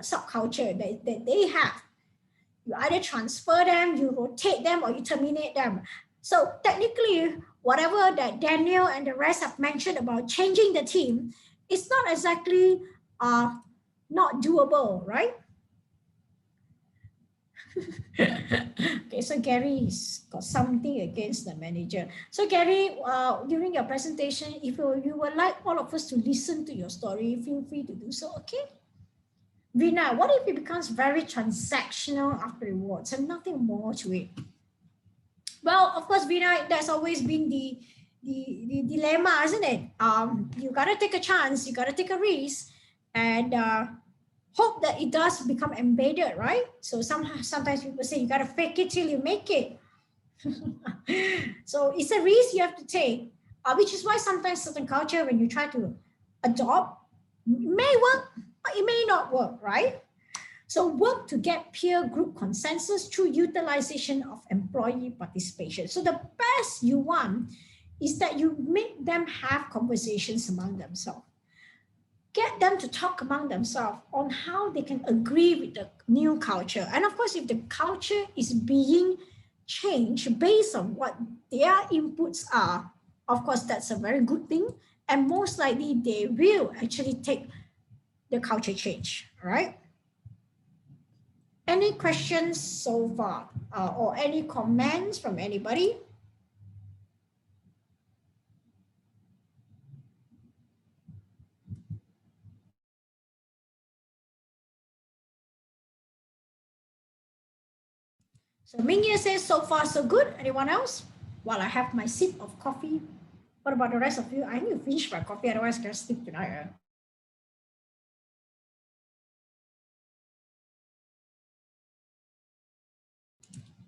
subculture that they have. You either transfer them, you rotate them, or you terminate them. So technically, whatever that Daniel and the rest have mentioned about changing the team, it's not exactly not doable, right? Okay, so Gary's got something against the manager. So Gary, during your presentation, if you would like all of us to listen to your story, feel free to do so, okay? Vina, what if it becomes very transactional after rewards and nothing more to it? Well, of course, Vina, that's always been the dilemma, isn't it? You gotta take a chance, you gotta take a risk, and hope that it does become embedded, right? So sometimes people say you got to fake it till you make it. So it's a risk you have to take, which is why sometimes certain culture, when you try to adopt, may work, but it may not work, right? So work to get peer group consensus through utilization of employee participation. So the best you want is that you make them have conversations among themselves. Get them to talk among themselves on how they can agree with the new culture. And of course, if the culture is being changed based on what their inputs are, of course, that's a very good thing. And most likely they will actually take the culture change, right? Any questions so far or any comments from anybody? So Mingye says, so far so good. Anyone else? While I have my sip of coffee. What about the rest of you? I need to finish my coffee, otherwise I can sleep tonight.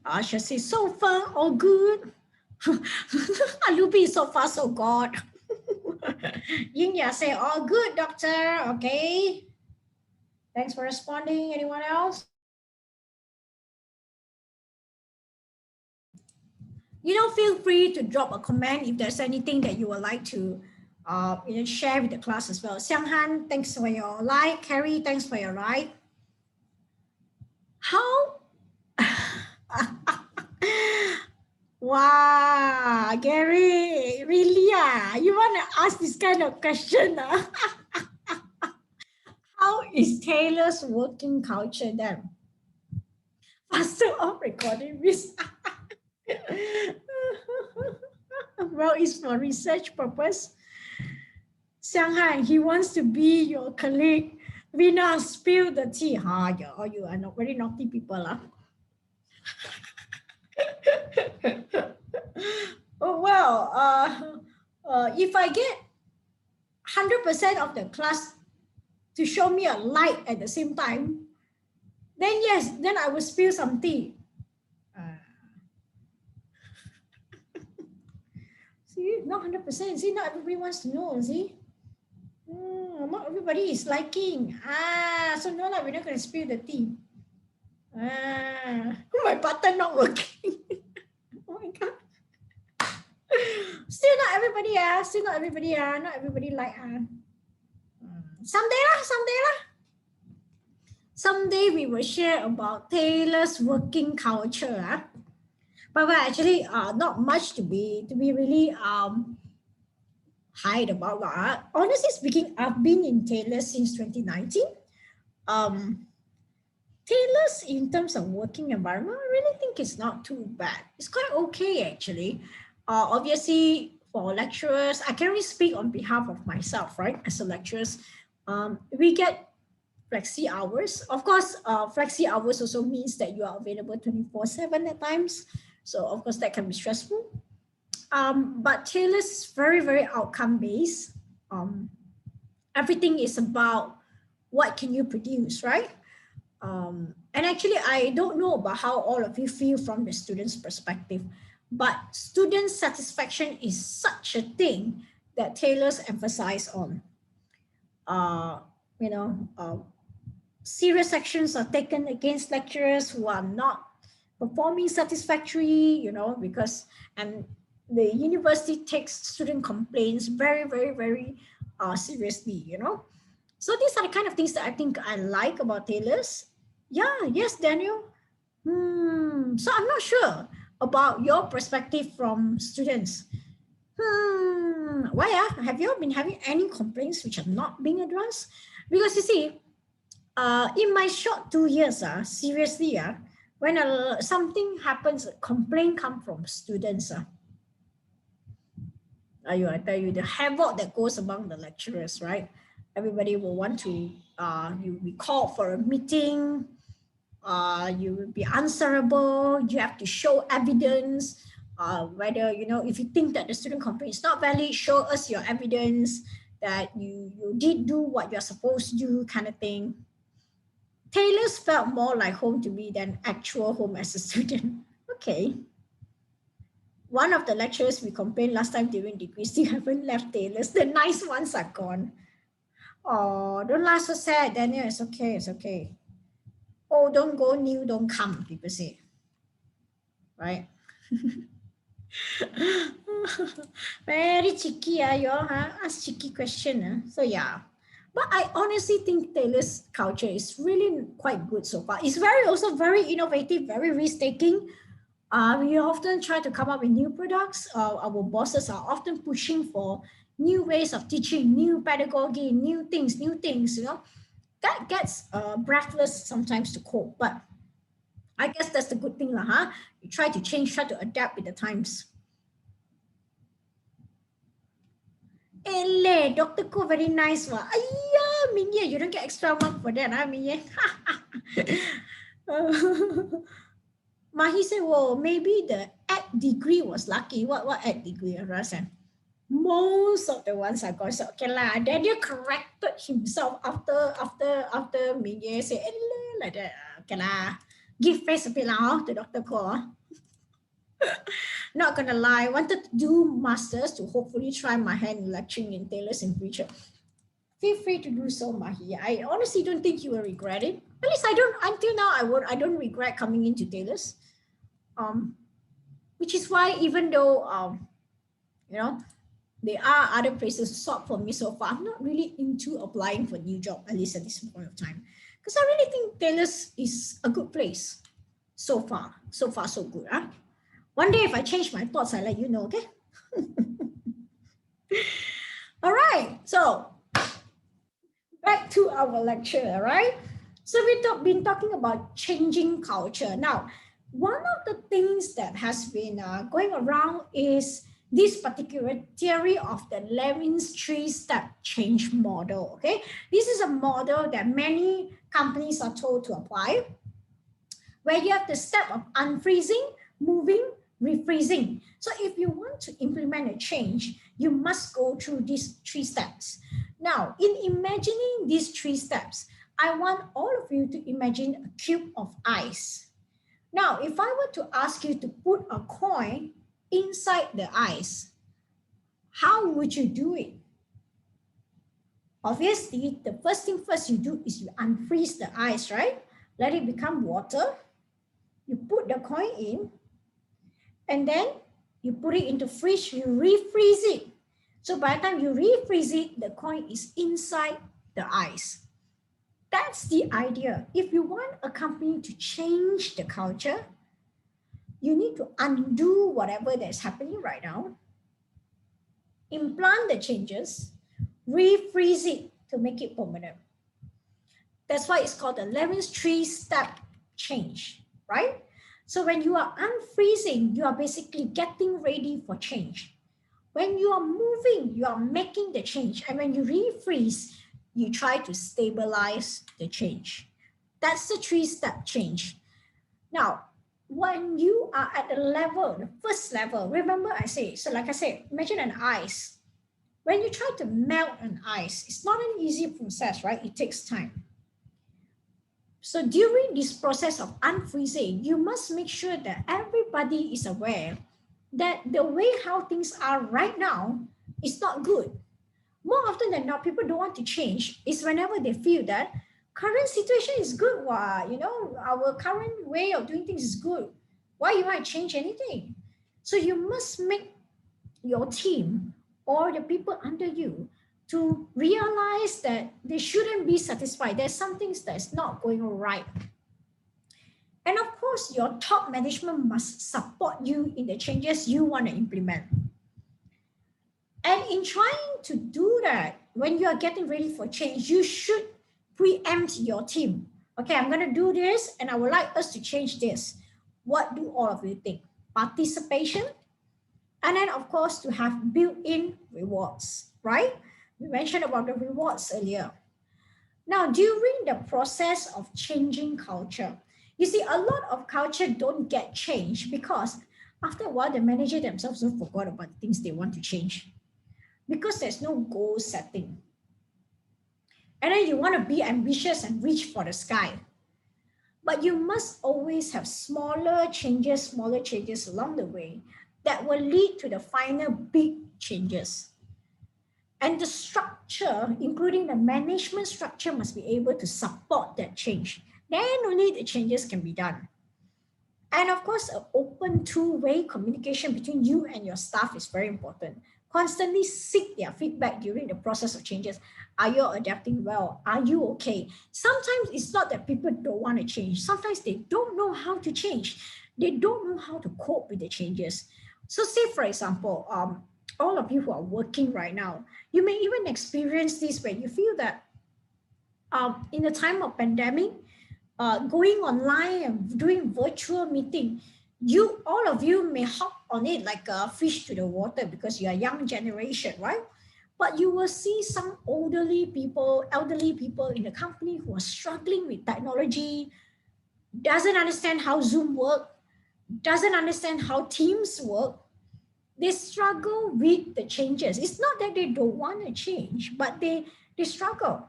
Asha says, so far all good. Alubi, so far so good. Yinya say, all good, doctor. Okay. Thanks for responding. Anyone else? You know, feel free to drop a comment if there's anything that you would like to share with the class as well. Xianghan, thanks for your like. Carrie, thanks for your like. How Wow, Gary, really? You want to ask this kind of question? How is Taylor's working culture then? Faster off recording this. Well, it's for research purpose. Shanghai, he wants to be your colleague. We now spill the tea. You are not very naughty people. Oh, well, if I get 100% of the class to show me a light at the same time, then yes, then I will spill some tea. See, not 100%. See, not everybody wants to know. See, not everybody is liking. So no, we're not going to spill the tea. My button not working. Oh my god. Still not everybody. Still not everybody. Not everybody like. Someday lah. Someday we will share about Taylor's working culture. But we're actually not much to be really hide about. Honestly speaking, I've been in Taylor since 2019. Taylor's in terms of working environment, I really think it's not too bad. It's quite okay actually. Obviously, for lecturers, I can only speak on behalf of myself, right? As a lecturers, we get flexi hours. Of course, flexi hours also means that you are available 24/7 at times. So of course that can be stressful. But Taylor's is very, very outcome based. Everything is about what can you produce, right? And actually, I don't know about how all of you feel from the student's perspective, but student satisfaction is such a thing that Taylor's emphasize on. Serious actions are taken against lecturers who are not performing satisfactory, because and the university takes student complaints very, very, very seriously, So these are the kind of things that I think I like about Taylor's. Yeah, yes, Daniel. So I'm not sure about your perspective from students. Why? Have you been having any complaints which are not being addressed? Because you see, in my short 2 years, seriously, when something happens, a complaint come from students. I tell you, the havoc that goes among the lecturers, right? Everybody will want to, you be called for a meeting, you will be answerable, you have to show evidence, whether, if you think that the student complaint is not valid, show us your evidence that you did do what you're supposed to do, kind of thing. Taylor's felt more like home to me than actual home as a student. Okay. One of the lecturers we complained last time during degree still haven't left Taylor's. The nice ones are gone. Oh, don't laugh so sad, Daniel. It's okay. It's okay. Oh, don't go new, don't come, people say. Right? Very cheeky, you ask cheeky question. So yeah. But I honestly think Taylor's culture is really quite good so far. It's also very innovative, very risk-taking. We often try to come up with new products. Our bosses are often pushing for new ways of teaching, new pedagogy, new things, That gets breathless sometimes to cope, but I guess that's the good thing, You try to change, try to adapt with the times. Dr. Ko very nice. Minye, you don't get extra mark for that, Minye. Mahi said, well, maybe the ed degree was lucky. What ed degree, Rasan? Most of the ones I got, so okay lah. Daniel corrected himself after Minye said, like that. Okay lah. Give face a bit lah to Dr. Ko. Not gonna lie, I wanted to do masters to hopefully try my hand in lecturing in Taylor's in future. Feel free to do so, Mahi. I honestly don't think you will regret it. At least I don't. Until now, I don't regret coming into Taylor's. Which is why even though there are other places to sought for me so far, I'm not really into applying for a new job, at least at this point of time, because I really think Taylor's is a good place so far. So far, so good. One day if I change my thoughts, I'll let you know, okay? All right, so back to our lecture, all right? So we've been talking about changing culture. Now, one of the things that has been going around is this particular theory of the Levin's three-step change model, okay? This is a model that many companies are told to apply, where you have the step of unfreezing, moving, refreezing. So if you want to implement a change, you must go through these three steps. Now, in imagining these three steps, I want all of you to imagine a cube of ice. Now, if I were to ask you to put a coin inside the ice, how would you do it? Obviously, the first thing first you do is you unfreeze the ice, right? Let it become water. You put the coin in, and then you put it into fridge, you refreeze it. So by the time you refreeze it, the coin is inside the ice. That's the idea. If you want a company to change the culture, you need to undo whatever that's happening right now, implant the changes, refreeze it to make it permanent. That's why it's called the Levin's three-step change, right? So when you are unfreezing, you are basically getting ready for change. When you are moving, you are making the change. And when you refreeze, you try to stabilize the change. That's the three-step change. Now, when you are at the level, the first level, remember I say, so like I said, imagine an ice. When you try to melt an ice, it's not an easy process, right? It takes time. So during this process of unfreezing, you must make sure that everybody is aware that the way how things are right now is not good. More often than not, people don't want to change is whenever they feel that current situation is good. You know, our current way of doing things is good. Why you want to change anything? So you must make your team or the people under you to realize that they shouldn't be satisfied. There's some things that's not going right. And of course, your top management must support you in the changes you want to implement. And in trying to do that, when you are getting ready for change, you should preempt your team. Okay, I'm going to do this and I would like us to change this. What do all of you think? Participation, and then, of course, to have built-in rewards, right? We mentioned about the rewards earlier. Now, during the process of changing culture, you see, a lot of culture don't get changed because after a while, the manager themselves have forgot about the things they want to change because there's no goal setting. And then you want to be ambitious and reach for the sky. But you must always have smaller changes along the way that will lead to the final big changes. And the structure, including the management structure, must be able to support that change. Then only the changes can be done. And of course, an open two-way communication between you and your staff is very important. Constantly seek their feedback during the process of changes. Are you adapting well? Are you okay? Sometimes it's not that people don't want to change. Sometimes they don't know how to change. They don't know how to cope with the changes. So say, for example, all of you who are working right now, you may even experience this when you feel that in the time of pandemic, going online and doing virtual meeting, all of you may hop on it like a fish to the water because you are young generation, right? But you will see some elderly people in the company who are struggling with technology, doesn't understand how Zoom works, doesn't understand how Teams work. They struggle with the changes. It's not that they don't want to change, but they struggle.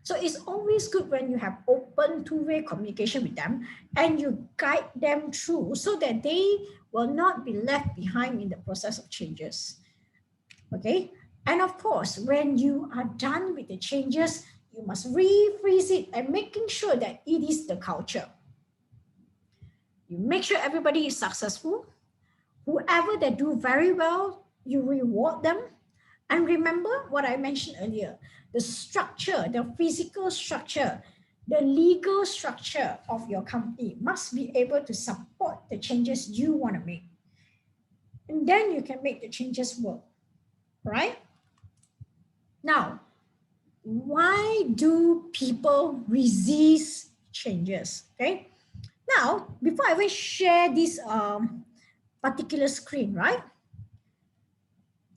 So it's always good when you have open two-way communication with them and you guide them through so that they will not be left behind in the process of changes. Okay. And of course, when you are done with the changes, you must refreeze it and making sure that it is the culture. You make sure everybody is successful. Whoever they do very well, you reward them. And remember what I mentioned earlier, the structure, the physical structure, the legal structure of your company must be able to support the changes you want to make. and then you can make the changes work, right? Now, why do people resist changes? Okay. Now, before I will share this particular screen, right?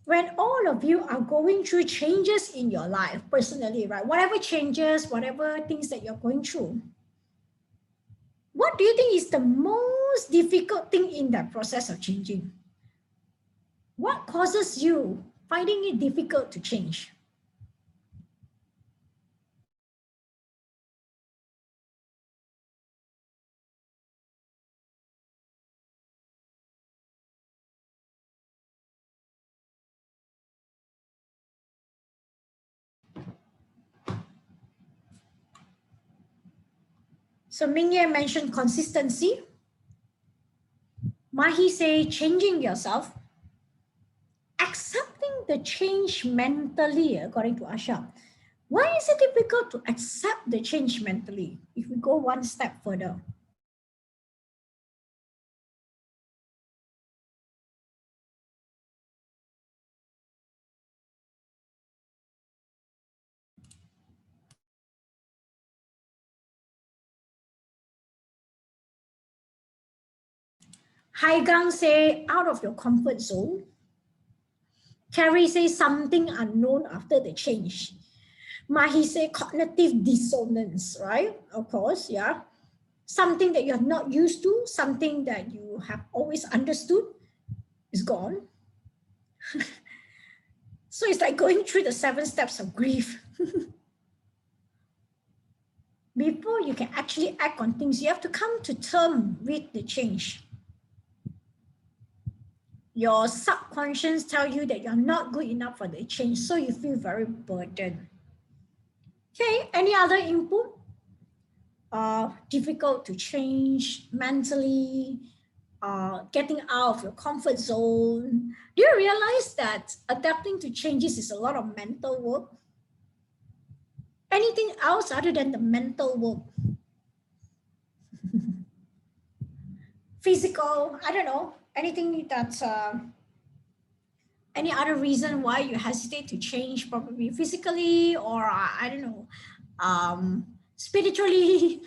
When all of you are going through changes in your life personally, right? Whatever changes, whatever things that you're going through, what do you think is the most difficult thing in that process of changing? What causes you finding it difficult to change? So Mingye mentioned consistency. Mahi say changing yourself. Accepting the change mentally, according to Asha. Why is it difficult to accept the change mentally? If we go one step further. Haigang say out of your comfort zone. Carrie say something unknown after the change. Mahi say cognitive dissonance, right? Of course, yeah. Something that you're not used to, something that you have always understood is gone. So it's like going through the 7 steps of grief. Before you can actually act on things, you have to come to terms with the change. Your subconscious tell you that you're not good enough for the change, so you feel very burdened. Okay, any other input? Difficult to change mentally, getting out of your comfort zone. Do you realize that adapting to changes is a lot of mental work? Anything else other than the mental work? Physical, I don't know, anything that's any other reason why you hesitate to change, probably physically or I don't know, spiritually.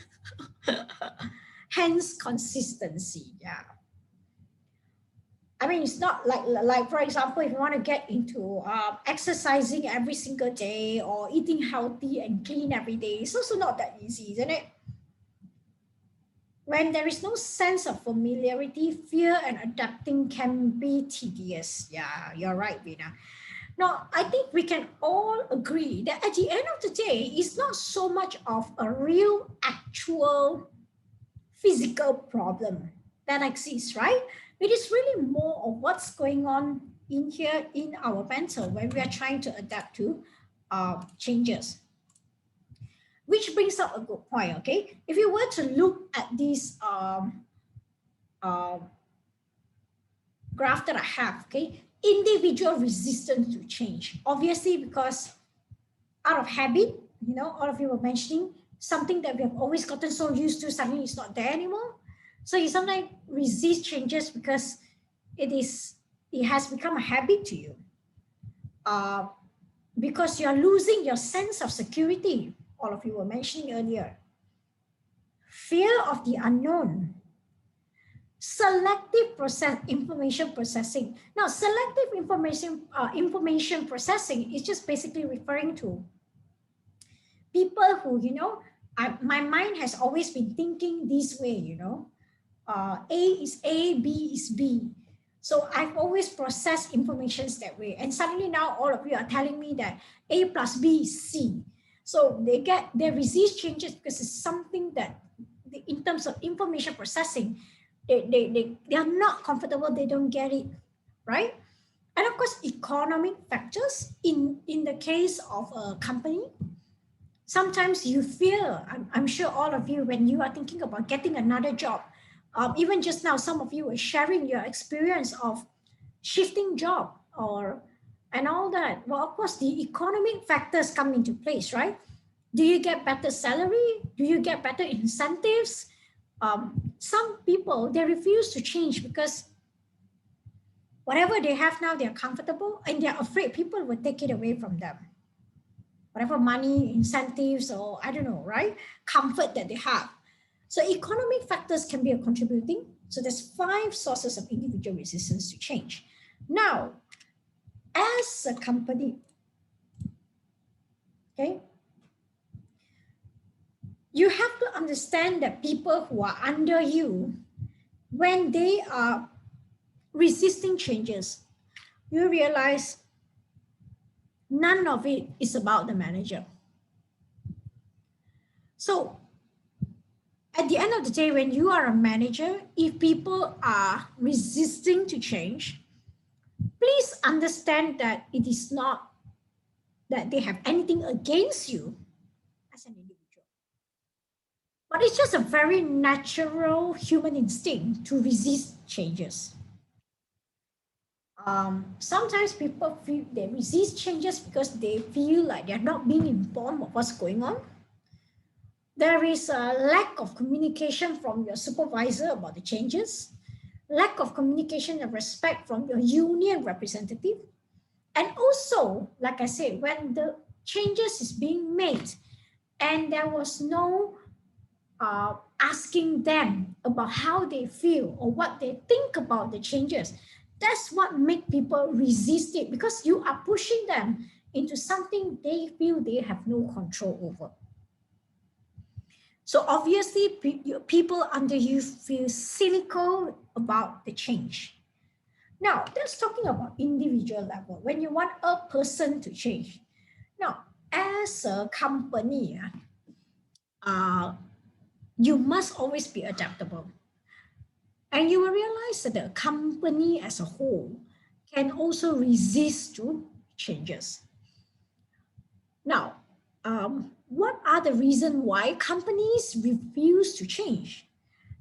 Hence consistency. Yeah, I mean, it's not like for example, if you want to get into exercising every single day or eating healthy and clean every day, it's also not that easy, isn't it? When there is no sense of familiarity, fear and adapting can be tedious. Yeah, you're right, Vina. Now, I think we can all agree that at the end of the day, it's not so much of a real, actual physical problem that exists, right? It is really more of what's going on in here in our mental when we are trying to adapt to changes. Which brings up a good point, okay? If you were to look at this graph that I have, okay, individual resistance to change. Obviously, because out of habit, you know, all of you were mentioning something that we have always gotten so used to, suddenly it's not there anymore. So you sometimes resist changes because it has become a habit to you. Because you're losing your sense of security, all of you were mentioning earlier. Fear of the unknown. Selective information processing. Now, selective information processing is just basically referring to people who, you know, my mind has always been thinking this way, you know, A is A, B is B. So I've always processed informations that way. And suddenly now all of you are telling me that A plus B is C. So they resist changes because it's something that in terms of information processing, they are not comfortable, they don't get it, right? And of course, economic factors in the case of a company, sometimes you fear, I'm sure all of you, when you are thinking about getting another job, even just now, some of you were sharing your experience of shifting job or and all that. Well, of course, the economic factors come into place, right? Do you get better salary? Do you get better incentives? Some people, they refuse to change because Whatever they have now, they're comfortable and they're afraid people will take it away from them. Whatever money, incentives, or I don't know, right? Comfort that they have. So economic factors can be a contributing. So there's 5 sources of individual resistance to change. Now, as a company, okay, you have to understand that people who are under you, when they are resisting changes, you realize none of it is about the manager. So at the end of the day, when you are a manager, if people are resisting to change, please understand that it is not that they have anything against you as an individual, but it's just a very natural human instinct to resist changes. Sometimes people feel they resist changes because they feel like they're not being informed of what's going on. There is a lack of communication from your supervisor about the changes, lack of communication and respect from your union representative. And also, like I said, when the changes is being made and there was no asking them about how they feel or what they think about the changes, that's what make people resist it, because you are pushing them into something they feel they have no control over. So obviously, people under you feel cynical about the change. Now, that's talking about individual level, when you want a person to change. Now, as a company, you must always be adaptable. And you will realize that the company as a whole can also resist to changes. Now, what are the reasons why companies refuse to change?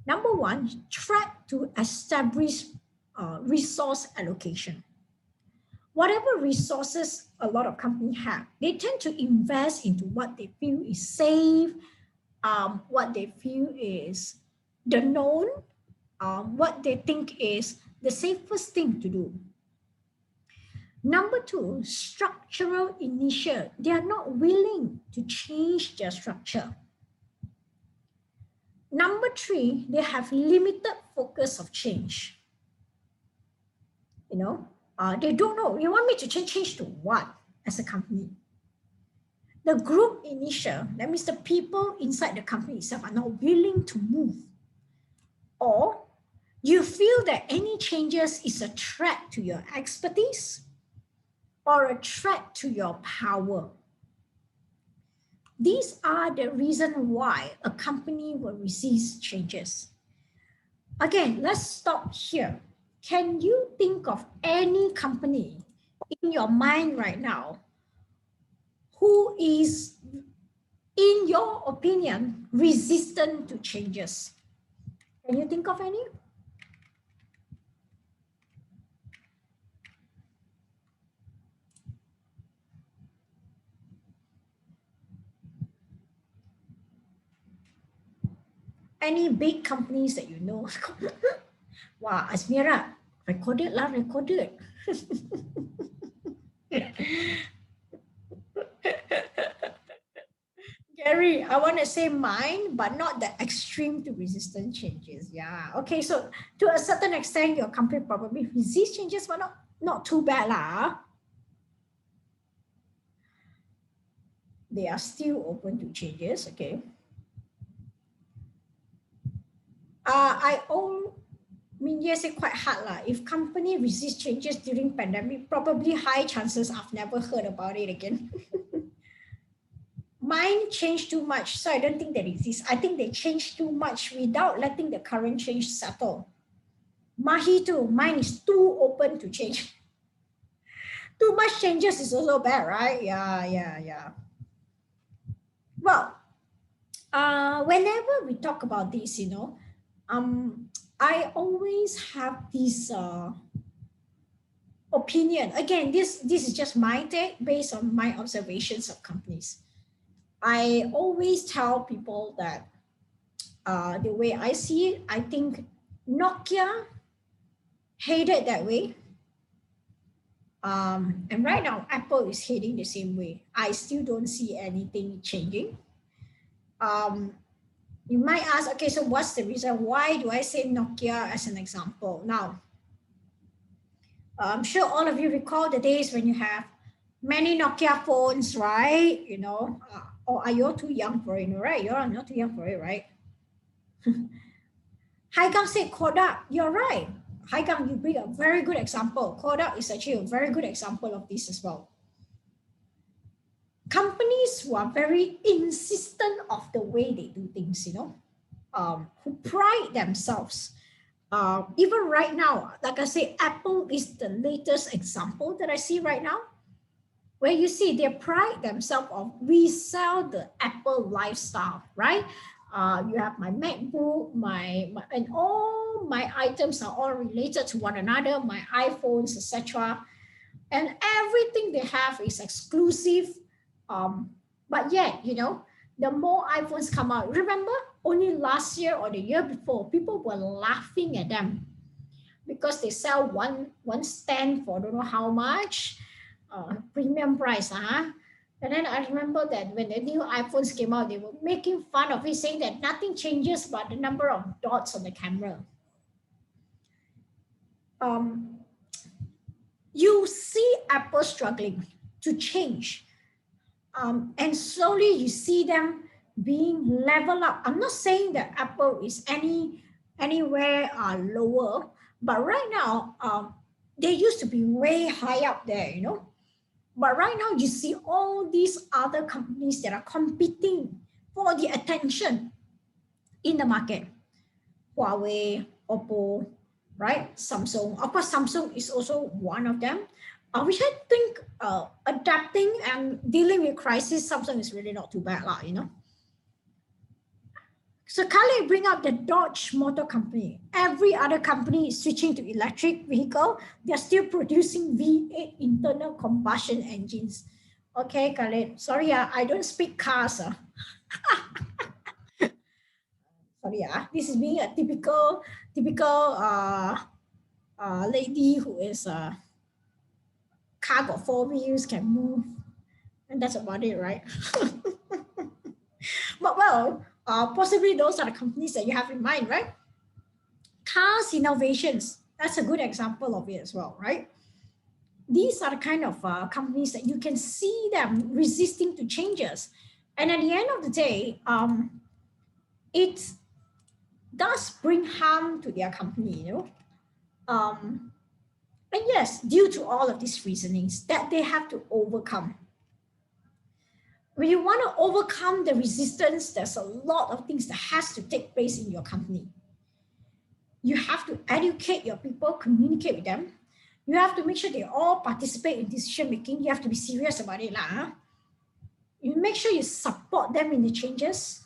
Number one, threat to establish resource allocation. Whatever resources a lot of companies have, they tend to invest into what they feel is safe, what they feel is the known, what they think is the safest thing to do. Number two, structural inertia. They are not willing to change their structure. Number three, they have limited focus of change. They don't know. You want me to change to what as a company? The group inertia, that means the people inside the company itself are not willing to move. Or you feel that any changes is a threat to your expertise or a threat to your power. These are the reasons why a company will resist changes. Again, let's stop here. Can you think of any company in your mind right now who is, in your opinion, resistant to changes? Can you think of any? Any big companies that you know? Wow, Asmira, recorded. Gary, I want to say mine, but not the extreme to resistant changes. Yeah. Okay. So to a certain extent, your company probably resist changes, but not too bad lah. They are still open to changes. Okay. Yes, it's quite hard lah. If company resist changes during pandemic, probably high chances I've never heard about it again. Mine changed too much, so I don't think they exist. I think they changed too much without letting the current change settle. Mahi too, mine is too open to change. Too much changes is also bad, right? Yeah. Well, whenever we talk about this, I always have this opinion. Again, this is just my take based on my observations of companies. I always tell people that the way I see it, I think Nokia hated that way. And right now, Apple is heading the same way. I still don't see anything changing. You might ask, okay, so what's the reason? Why do I say Nokia as an example? Now, I'm sure all of you recall the days when you have many Nokia phones, right? Or are you too young for it, right? You're not too young for it, right? Haigang said Kodak, you're right. Haigang, you bring a very good example. Kodak is actually a very good example of this as well. Companies who are very insistent of the way they do things, who pride themselves. Even right now, like I say, Apple is the latest example that I see right now, where you see they pride themselves of we sell the Apple lifestyle, right? You have my MacBook, and all my items are all related to one another, my iPhones, etc. And everything they have is exclusive. But yet, the more iPhones come out, remember only last year or the year before, people were laughing at them because they sell one stand for don't know how much, premium price. And then I remember that when the new iPhones came out, they were making fun of it, saying that nothing changes but the number of dots on the camera. You see Apple struggling to change. And slowly you see them being leveled up. I'm not saying that Apple is anywhere lower, but right now, they used to be way high up there, But right now, you see all these other companies that are competing for the attention in the market. Huawei, Oppo, right? Samsung. Of course, Samsung is also one of them. Which I think adapting and dealing with crisis, Samsung is really not too bad, So Khaled bring up the Dodge Motor Company. Every other company is switching to electric vehicle. They're still producing V8 internal combustion engines. Okay, Khaled. Sorry, I don't speak cars. Sorry, this is being a typical lady who is car got 4 wheels, can move, and that's about it, right? But well, possibly those are the companies that you have in mind, right? Cars innovations, that's a good example of it as well, right? These are the kind of companies that you can see them resisting to changes. And at the end of the day, it does bring harm to their company, and yes, due to all of these reasonings that they have to overcome. When you want to overcome the resistance, there's a lot of things that has to take place in your company. You have to educate your people, communicate with them. You have to make sure they all participate in decision making. You have to be serious about it. You make sure you support them in the changes.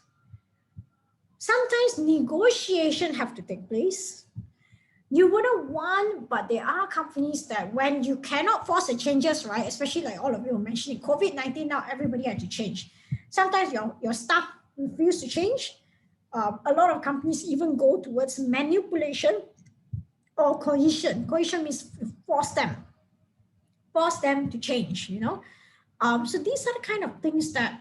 Sometimes negotiation have to take place. You wouldn't want, but there are companies that when you cannot force the changes, right? Especially like all of you were mentioning, COVID-19 now, everybody had to change. Sometimes your staff refuse to change. A lot of companies even go towards manipulation or coercion. Coercion means force them to change, So these are the kind of things that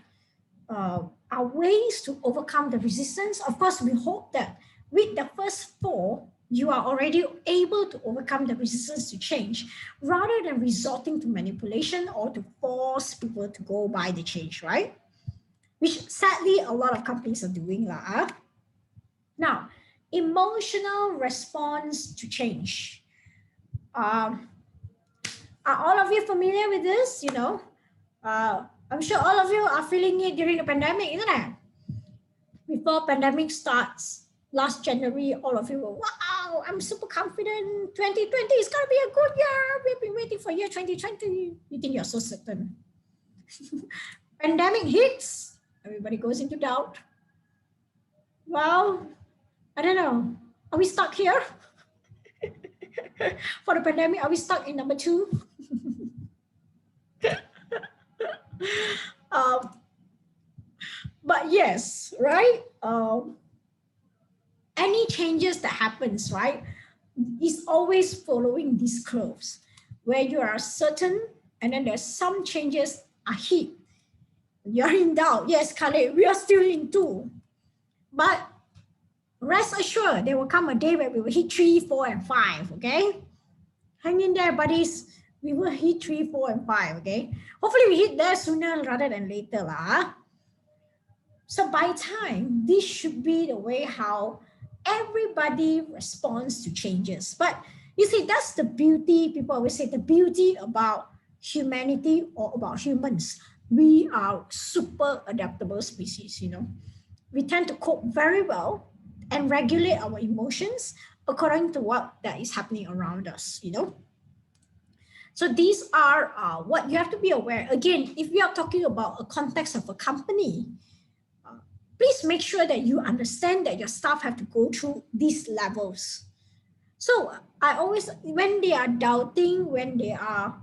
are ways to overcome the resistance. Of course, we hope that with the first 4, you are already able to overcome the resistance to change rather than resorting to manipulation or to force people to go by the change, right? Which sadly, a lot of companies are doing. Now, emotional response to change. Are all of you familiar with this? I'm sure all of you are feeling it during the pandemic, isn't it? Before pandemic starts, last January, all of you were, wow, I'm super confident. 2020 is going to be a good year. We've been waiting for year 2020. You think you're so certain. Pandemic hits, everybody goes into doubt. Well, I don't know. Are we stuck here? For the pandemic, are we stuck in number 2? But yes, right? Any changes that happens, right, is always following these curves. where you are certain and then there's some changes are hit. You're in doubt. Yes, Khalid, we are still in 2. But rest assured, there will come a day where we will hit 3, 4, and 5, okay? Hang in there, buddies. We will hit 3, 4, and 5, okay? Hopefully we hit there sooner rather than later. So by time, this should be the way how everybody responds to changes. But you see, that's the beauty, people always say, the beauty about humanity or about humans. We are super adaptable species, you know. We tend to cope very well and regulate our emotions according to what that is happening around us, you know. So these are what you have to be aware. Again, if we are talking about a context of a company, please make sure that you understand that your staff have to go through these levels. So I always, when they are doubting, when they are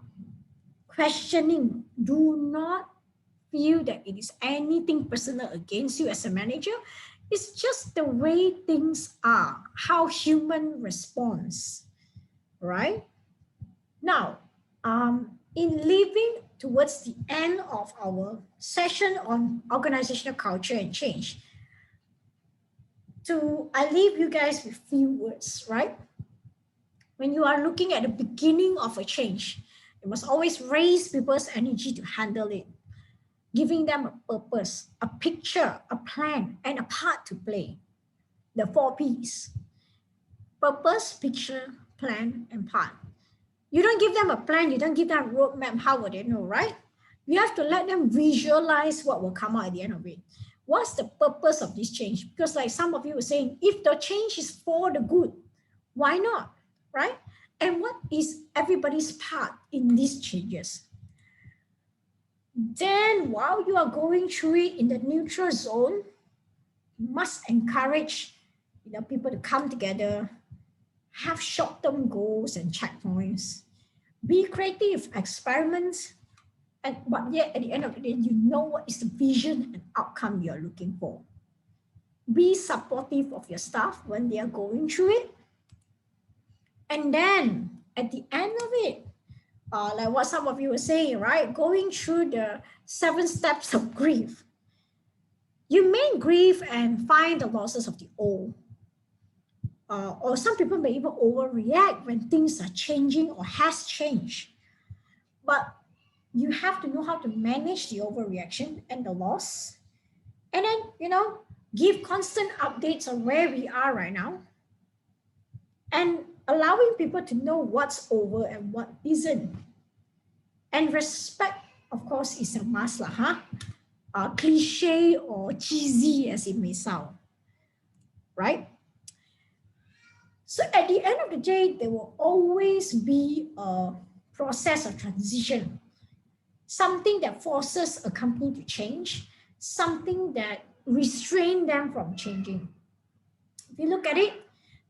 questioning, do not feel that it is anything personal against you as a manager. It's just the way things are, how human responds, right? Now, in living towards the end of our session on organizational culture and change, I leave you guys with few words, right? When you are looking at the beginning of a change, you must always raise people's energy to handle it, giving them a purpose, a picture, a plan, and a part to play. The 4 Ps: purpose, picture, plan, and part. You don't give them a plan, you don't give them a roadmap, how would they know, right? You have to let them visualize what will come out at the end of it. What's the purpose of this change? Because like some of you were saying, if the change is for the good, why not, right? And what is everybody's part in these changes? Then while you are going through it in the neutral zone, you must encourage people to come together, have short-term goals and checkpoints, be creative, experiment, but yet at the end of the day, you know what is the vision and outcome you're looking for. Be supportive of your staff when they are going through it. And then at the end of it, like what some of you were saying, right? Going through the 7 steps of grief. You may grieve and find the losses of the old. Or some people may even overreact when things are changing or has changed. But you have to know how to manage the overreaction and the loss. And then, give constant updates on where we are right now. And allowing people to know what's over and what isn't. And respect, of course, is a must, cliche or cheesy as it may sound, right? So at the end of the day, there will always be a process of transition, something that forces a company to change, something that restrains them from changing. If you look at it,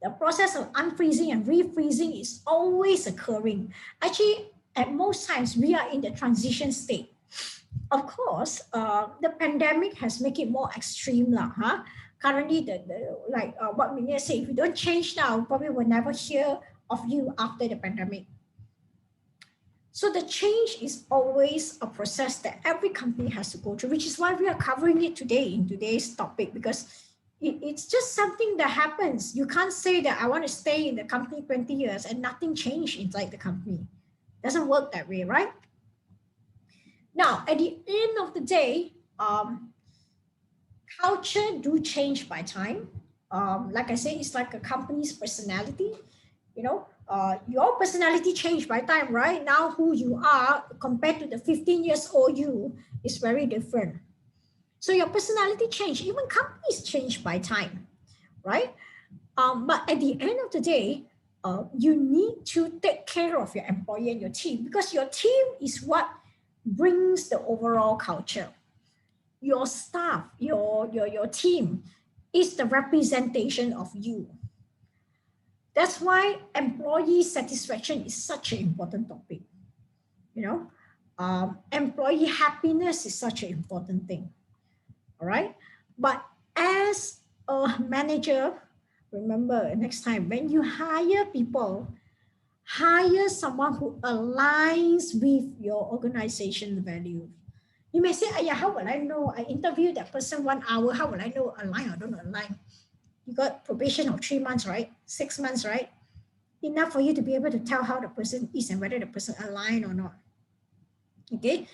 the process of unfreezing and refreezing is always occurring. Actually, at most times, we are in the transition state. Of course, the pandemic has made it more extreme. Currently, what Minya said, if you don't change now, probably will never hear of you after the pandemic. So the change is always a process that every company has to go through, which is why we are covering it today in today's topic, because it's just something that happens. You can't say that I want to stay in the company 20 years and nothing changed inside the company. It doesn't work that way, right? Now, at the end of the day, culture do change by time. Like I say, it's like a company's personality. Your personality changed by time, right? Now who you are compared to the 15 years old you is very different. So your personality change, even companies change by time, right? But at the end of the day, you need to take care of your employee and your team, because your team is what brings the overall culture. Your staff, your team is the representation of you. That's why employee satisfaction is such an important topic. Employee happiness is such an important thing. All right. But as a manager, remember next time when you hire people, Hire someone who aligns with your organization's value. You may say, how will I know? I interviewed that person 1 hour. How will I know align or don't align? You got probation of 3 months, right? 6 months, right? Enough for you to be able to tell how the person is and whether the person align or not. Okay.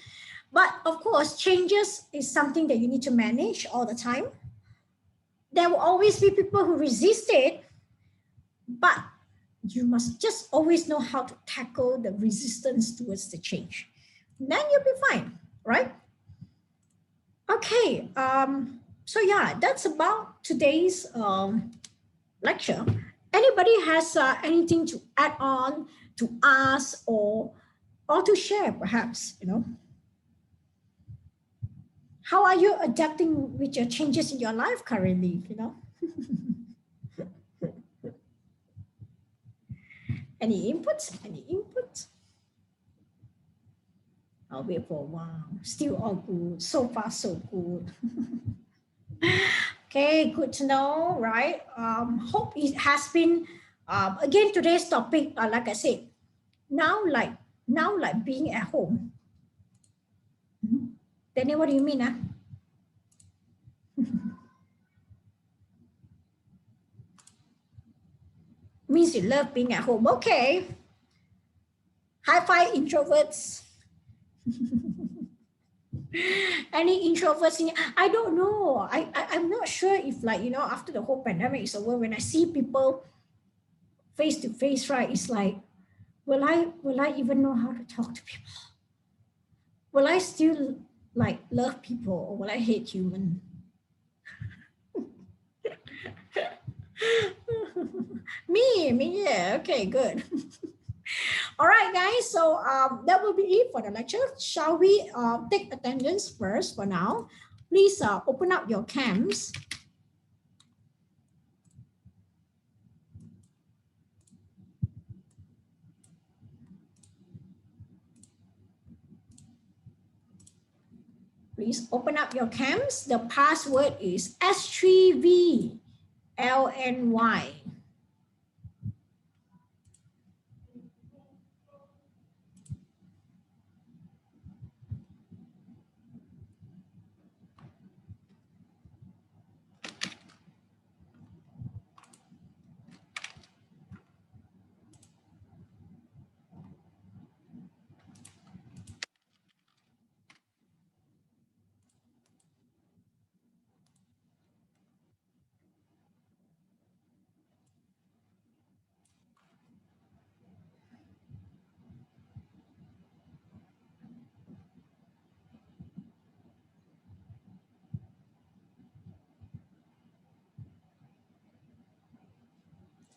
But of course, changes is something that you need to manage all the time. There will always be people who resist it, but you must just always know how to tackle the resistance towards the change. Then you'll be fine, right? Okay, so yeah, that's about today's lecture. Anybody has anything to add on, to ask, or to share, perhaps, How are you adapting with your changes in your life currently, Any inputs? Any inputs? I'll wait for a while. Still all good. So far, so good. Okay, good to know, right? Hope it has been, again, today's topic, like I said, now like being at home. Daniel, what do you mean? Means you love being at home. Okay. High five, introverts. Any introverts in? I don't know. I'm not sure if, like, after the whole pandemic is over, when I see people face to face, right, it's like, will I even know how to talk to people? Will I still like love people, or will I hate human? me, yeah. Okay, good. All right, guys. So that will be it for the lecture. Shall we take attendance first for now? Please open up your cams. Please open up your cams. The password is S3VLNY.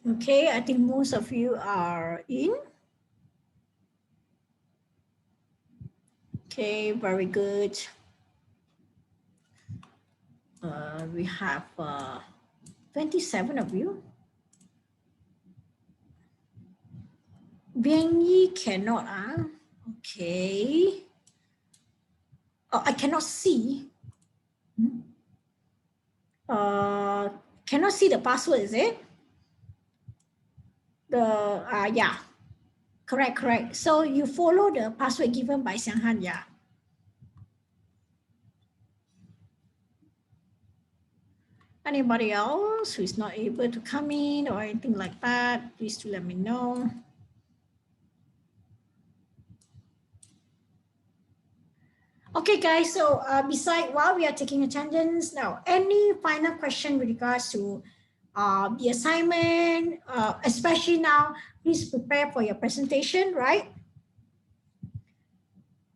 Okay, I think most of you are in. Okay, very good. We have 27 of you. Bian Yi cannot. Okay. Oh, I cannot see. Cannot see the password, is it? Yeah. Correct. So you follow the password given by Xianghan, yeah. Anybody else who is not able to come in or anything like that, please do let me know. Okay, guys, so while we are taking attendance now, any final question with regards to the assignment, especially now, please prepare for your presentation, right?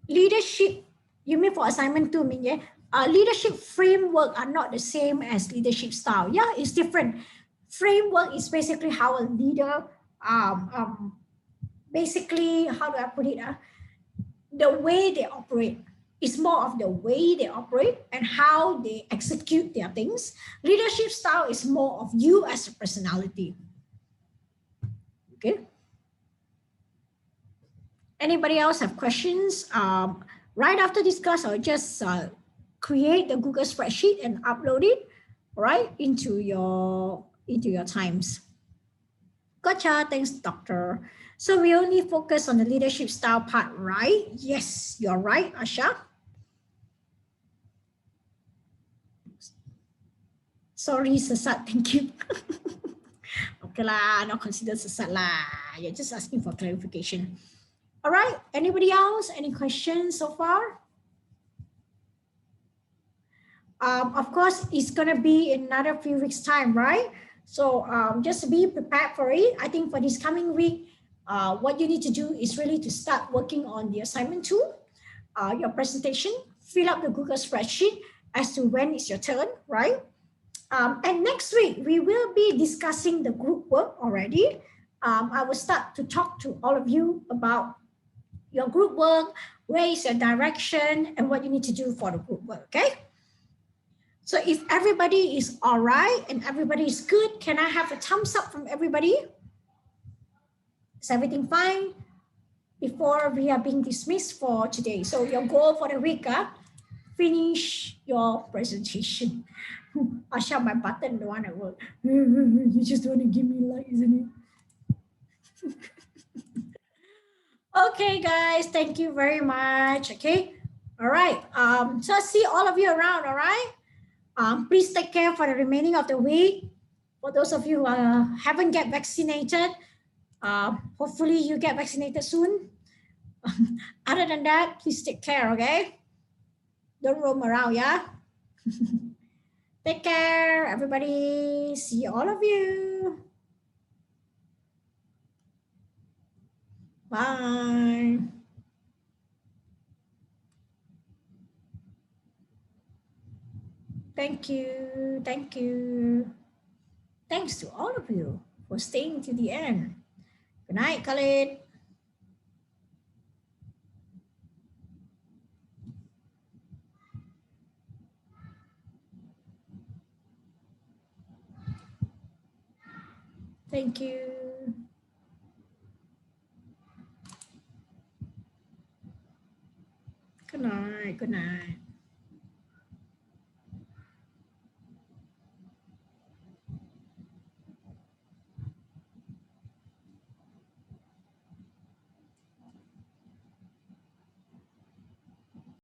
Leadership, you mean for assignment 2, yeah? Leadership framework are not the same as leadership style. Yeah, it's different. Framework is basically how a leader, basically, how do I put it? The way they operate. It's more of the way they operate and how they execute their things. Leadership style is more of you as a personality. Okay. Anybody else have questions? Right after this class, I'll just create the Google spreadsheet and upload it right into your times. Gotcha. Thanks, doctor. So we only focus on the leadership style part, right? Yes, you're right, Asha. Sorry, sesat, thank you. Okay lah, not considered sesat lah. You're just asking for clarification. All right, anybody else? Any questions so far? Of course, it's gonna be in another few weeks' time, right? So just be prepared for it. I think for this coming week, what you need to do is really to start working on the assignment tool, your presentation, fill up the Google spreadsheet as to when it's your turn, right? And next week, we will be discussing the group work already. I will start to talk to all of you about your group work, where is your direction, and what you need to do for the group work, okay? So if everybody is all right and everybody is good, can I have a thumbs up from everybody? Is everything fine before we are being dismissed for today? So your goal for the week, finish your presentation. Asha, my button don't want to work. You just want to give me light, isn't it? Okay, guys, thank you very much. Okay, all right. So I see all of you around. All right. Please take care for the remaining of the week. For those of you who haven't get vaccinated, hopefully you get vaccinated soon. Other than that, please take care, okay? Don't roam around, yeah? Take care, everybody. See all of you. Bye. Thank you. Thank you. Thanks to all of you for staying to the end. Good night, Khalid. Thank you. Good night. Good night.